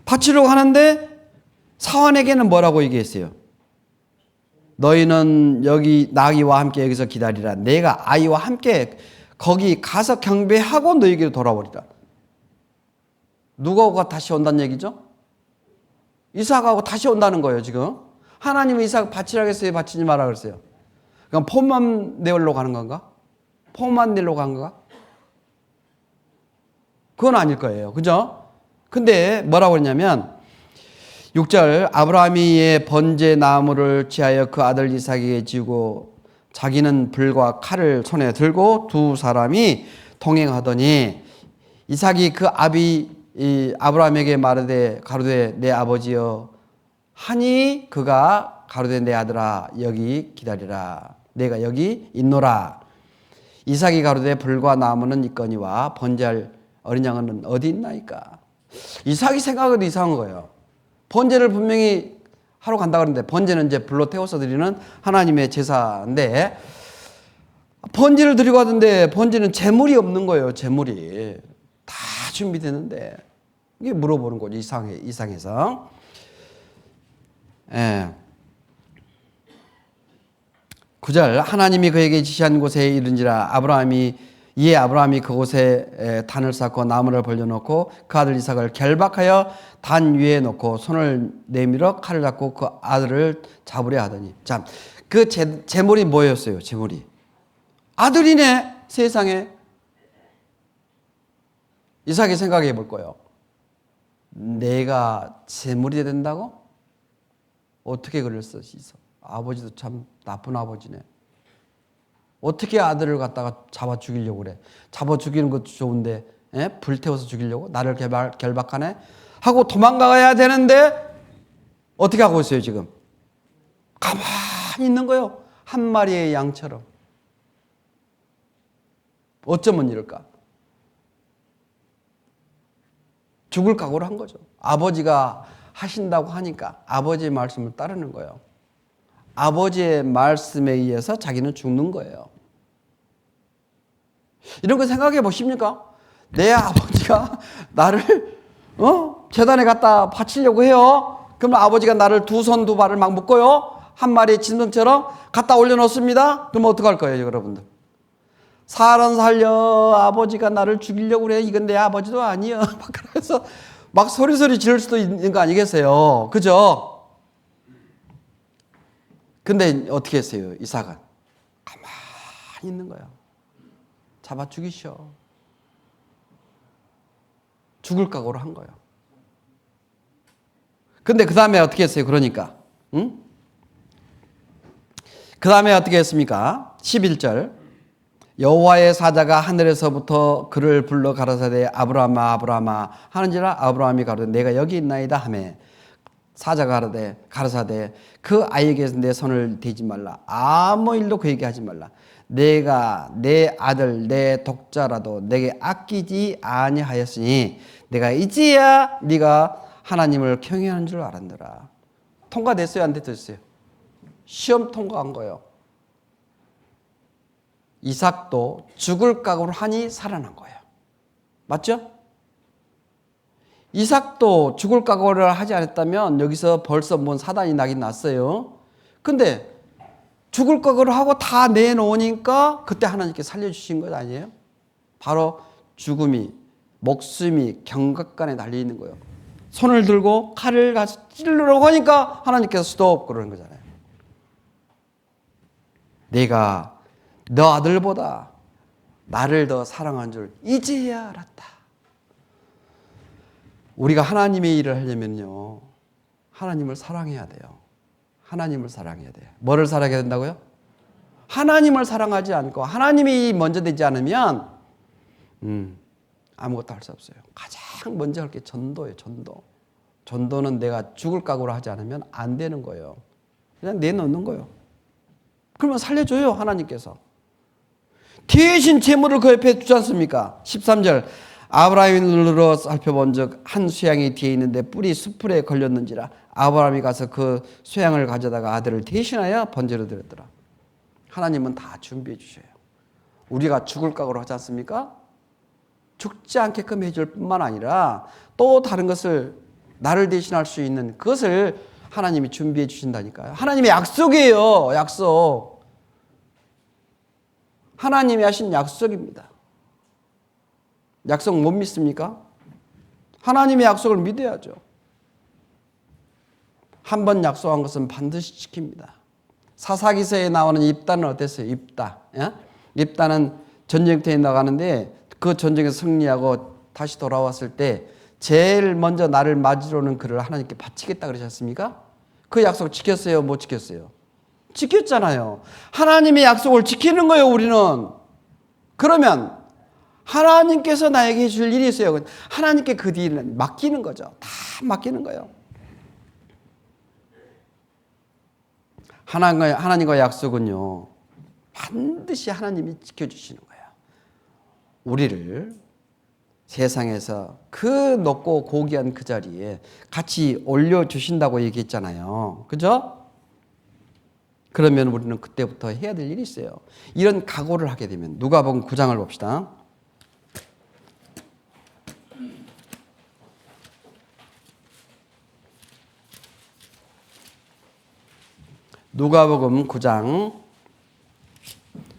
바치러 가는데 사환에게는 뭐라고 얘기했어요? 너희는 여기 나귀와 함께 여기서 기다리라. 내가 아이와 함께 거기 가서 경배하고 너희에게로 돌아오리라. 누가 다시 온다는 얘기죠? 이삭하고 다시 온다는 거예요, 지금. 하나님은 이삭 바치라고 했어요? 바치지 마라 그랬어요? 그럼 폼만 내려고 가는 건가? 폼만 내려고 간 건가? 그건 아닐 거예요. 그죠? 근데 뭐라고 그랬냐면 6절 아브라함이 번제 나무를 취하여 그 아들 이삭에게 지고 자기는 불과 칼을 손에 들고 두 사람이 동행하더니 이삭이 그 아브라함에게 말하되 가로되 내 아버지여 하니 그가 가로되 내 아들아 여기 기다리라. 내가 여기 있노라. 이삭이 가로되 불과 나무는 있거니와 번제할 어린 양은 어디 있나이까. 이삭이 생각해도 이상한 거예요. 번제를 분명히 하러 간다 그러는데 번제는 이제 불로 태워서 드리는 하나님의 제사인데 번제를 드리고 하던데 번제는 제물이 없는 거예요. 제물이 다 준비되는데 이게 물어보는 거죠. 이상해서. 예. 9절 하나님이 그에게 지시한 곳에 이른지라 아브라함이 그곳에 단을 쌓고 나무를 벌려놓고 그 아들 이삭을 결박하여 단 위에 놓고 손을 내밀어 칼을 잡고 그 아들을 잡으려 하더니 자, 그 제물이 뭐였어요? 제물이 아들이네. 세상에. 이삭이 생각해 볼 거예요. 내가 재물이 된다고? 어떻게 그럴 수 있어? 아버지도 참 나쁜 아버지네. 어떻게 아들을 갖다가 잡아 죽이려고 그래? 잡아 죽이는 것도 좋은데 불태워서 죽이려고? 나를 결박하네? 하고 도망가야 되는데 어떻게 하고 있어요 지금? 가만히 있는 거예요. 한 마리의 양처럼. 어쩌면 이럴까? 죽을 각오를 한 거죠. 아버지가 하신다고 하니까 아버지의 말씀을 따르는 거예요. 아버지의 말씀에 의해서 자기는 죽는 거예요. 이런 거 생각해 보십니까? 내 아버지가 나를 제단에 갖다 바치려고 해요. 그럼 아버지가 나를 두 손 두 발을 막 묶어요. 한 마리의 짐승처럼 갖다 올려놓습니다. 그럼 어떡할 거예요 여러분들? 살은 살려 아버지가 나를 죽이려고 그래. 이건 내 아버지도 아니야. 막 그래서 막 소리소리 지를 수도 있는 거 아니겠어요? 그죠? 근데 어떻게 했어요? 이삭은 가만히 있는 거야. 잡아 죽이셔. 죽을 각오로 한 거예요. 근데 그 다음에 어떻게 했어요? 그러니까 응? 그 다음에 어떻게 했습니까? 11절 여호와의 사자가 하늘에서부터 그를 불러 가라사대 아브라함아 아브라함아 하는지라 아브라함이 가로되 내가 여기 있나이다 하매 사자가 가라사대 그 아이에게 내 손을 대지 말라 아무 일도 그에게 하지 말라 내가 내 아들 내 독자라도 내게 아끼지 아니하였으니 내가 이제야 네가 하나님을 경외하는 줄 알았느라. 통과됐어요 안 됐어요? 시험 통과한 거예요. 이삭도 죽을 각오를 하니 살아난 거예요. 맞죠? 이삭도 죽을 각오를 하지 않았다면 여기서 벌써 뭔 사단이 나긴 났어요. 근데 죽을 각오를 하고 다 내놓으니까 그때 하나님께 살려주신 것 아니에요? 바로 죽음이 목숨이 경각간에 달려있는 거예요. 손을 들고 칼을 가서 찔르려고 하니까 하나님께서 스톱 그러는 거잖아요. 내가 너 아들보다 나를 더 사랑한 줄 이제야 알았다. 우리가 하나님의 일을 하려면요. 하나님을 사랑해야 돼요. 하나님을 사랑해야 돼요. 뭐를 사랑해야 된다고요? 하나님을 사랑하지 않고 하나님이 먼저 되지 않으면 아무것도 할 수 없어요. 가장 먼저 할 게 전도예요. 전도는 내가 죽을 각오를 하지 않으면 안 되는 거예요. 그냥 내놓는 거예요. 그러면 살려줘요. 하나님께서. 대신 재물을 그 옆에 두지 않습니까? 13절 아브라함이 눈으로 살펴본 적 한 쇠양이 뒤에 있는데 뿔이 수풀에 걸렸는지라 아브라함이 가서 그 쇠양을 가져다가 아들을 대신하여 번제로 드렸더라. 하나님은 다 준비해 주셔요. 우리가 죽을 각오로 하지 않습니까? 죽지 않게끔 해줄 뿐만 아니라 또 다른 것을 나를 대신할 수 있는 그것을 하나님이 준비해 주신다니까요. 하나님의 약속이에요. 약속. 하나님이 하신 약속입니다. 약속 못 믿습니까? 하나님의 약속을 믿어야죠. 한 번 약속한 것은 반드시 지킵니다. 사사기서에 나오는 입다는 어땠어요? 입다는 전쟁터에 나가는데 그 전쟁에서 승리하고 다시 돌아왔을 때 제일 먼저 나를 맞으러는 그를 하나님께 바치겠다 그러지 않습니까? 그 약속 지켰어요? 못 지켰어요? 지켰잖아요. 하나님의 약속을 지키는 거예요, 우리는. 그러면 하나님께서 나에게 해줄 일이 있어요. 하나님께 그 일을 맡기는 거죠. 다 맡기는 거예요. 하나님과 약속은요, 반드시 하나님이 지켜주시는 거예요. 우리를 세상에서 그 높고 고귀한 그 자리에 같이 올려주신다고 얘기했잖아요. 그죠? 그러면 우리는 그때부터 해야 될 일이 있어요. 이런 각오를 하게 되면 누가복음 9장을 봅시다. 누가복음 9장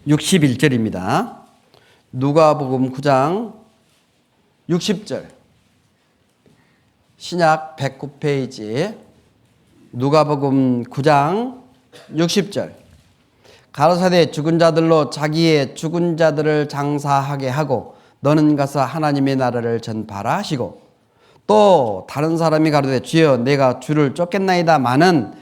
61절입니다. 누가복음 9장 60절 신약 109페이지 누가복음 9장 60절 가로사대 죽은 자들로 자기의 죽은 자들을 장사하게 하고 너는 가서 하나님의 나라를 전파라 하시고 또 다른 사람이 가로되 주여 내가 주를 쫓겠나이다마는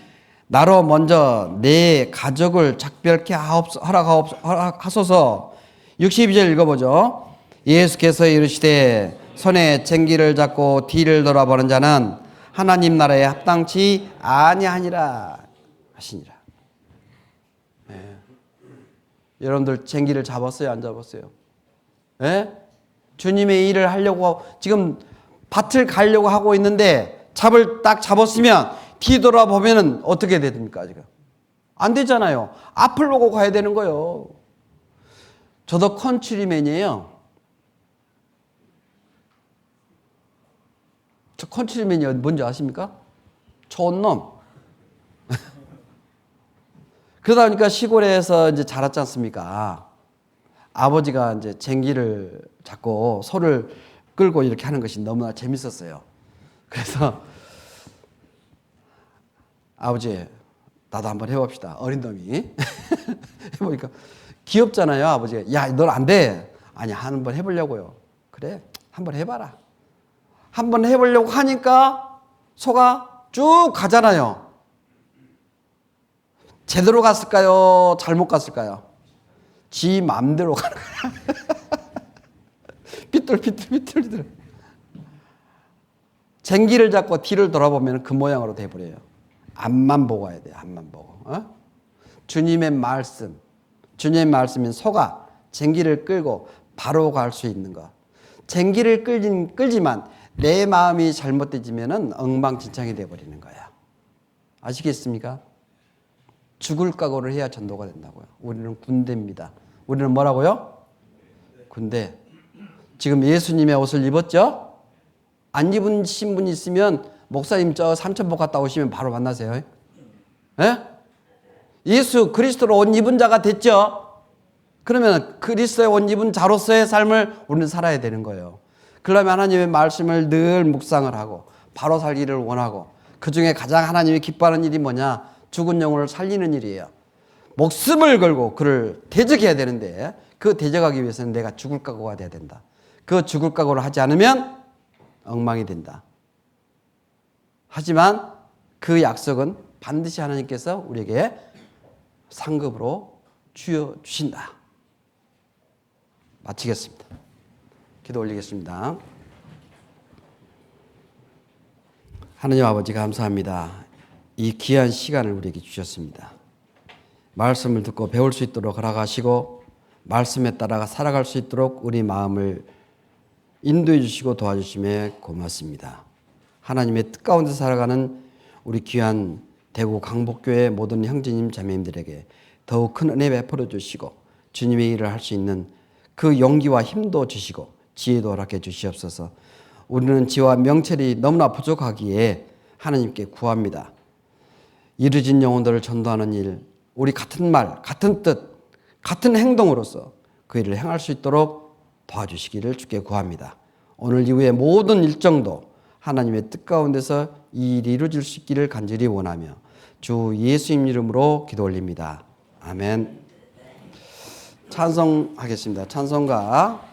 나로 먼저 내 가족을 작별케 허락하소서. 62절 읽어보죠. 예수께서 이르시되 손에 쟁기를 잡고 뒤를 돌아보는 자는 하나님 나라에 합당치 아니하니라 하시니라. 네. 여러분들 쟁기를 잡았어요, 안 잡았어요? 네? 주님의 일을 하려고 지금 밭을 가려고 하고 있는데 딱 잡았으면 뒤돌아보면 어떻게 됩니까? 지금 안 되잖아요. 앞을 보고 가야 되는 거예요. 저도 컨트리맨이에요. 저 컨트리맨이 뭔지 아십니까? 좋은 놈. 그러다 보니까 시골에서 이제 자랐지 않습니까? 아버지가 이제 쟁기를 잡고 소를 끌고 이렇게 하는 것이 너무나 재밌었어요. 그래서 아버지 나도 한번 해봅시다. 어린 놈이 해보니까 귀엽잖아요. 아버지가 야 넌 안 돼. 아니 한번 해보려고요. 그래 한번 해봐라. 한번 해보려고 하니까 소가 쭉 가잖아요. 제대로 갔을까요? 잘못 갔을까요? 지 맘대로 가는 거야. 삐뚤. 쟁기를 잡고 뒤를 돌아보면 그 모양으로 돼버려요. 앞만 보고 가야 돼요. 앞만 보고. 주님의 말씀인 소가 쟁기를 끌고 바로 갈 수 있는 것. 쟁기를 끌지만 내 마음이 잘못되지면 엉망진창이 돼버리는 거야. 아시겠습니까? 죽을 각오를 해야 전도가 된다고요. 우리는 군대입니다. 우리는 뭐라고요? 군대. 지금 예수님의 옷을 입었죠? 안 입으신 분 있으면 목사님 저 삼천포 갔다 오시면 바로 만나세요. 예? 예수 그리스도로 옷 입은 자가 됐죠? 그러면 그리스도의 옷 입은 자로서의 삶을 우리는 살아야 되는 거예요. 그러면 하나님의 말씀을 늘 묵상을 하고 바로 살기를 원하고 그중에 가장 하나님이 기뻐하는 일이 뭐냐? 죽은 영혼을 살리는 일이에요. 목숨을 걸고 그를 대적해야 되는데 그 대적하기 위해서는 내가 죽을 각오가 돼야 된다. 그 죽을 각오를 하지 않으면 엉망이 된다. 하지만 그 약속은 반드시 하나님께서 우리에게 상급으로 주신다. 마치겠습니다. 기도 올리겠습니다. 하나님 아버지 감사합니다. 이 귀한 시간을 우리에게 주셨습니다. 말씀을 듣고 배울 수 있도록 허락하시고 말씀에 따라 살아갈 수 있도록 우리 마음을 인도해 주시고 도와주심에 고맙습니다. 하나님의 뜻 가운데 살아가는 우리 귀한 대구 강복교회 모든 형제님 자매님들에게 더욱 큰 은혜 베풀어 주시고 주님의 일을 할 수 있는 그 용기와 힘도 주시고 지혜도 허락해 주시옵소서. 우리는 지혜와 명철이 너무나 부족하기에 하나님께 구합니다. 이르진 영혼들을 전도하는 일, 우리 같은 말, 같은 뜻, 같은 행동으로서 그 일을 행할 수 있도록 도와주시기를 주께 구합니다. 오늘 이후의 모든 일정도 하나님의 뜻 가운데서 이 일이 이루어질 수 있기를 간절히 원하며 주 예수님 이름으로 기도 올립니다. 아멘. 찬송하겠습니다. 찬송가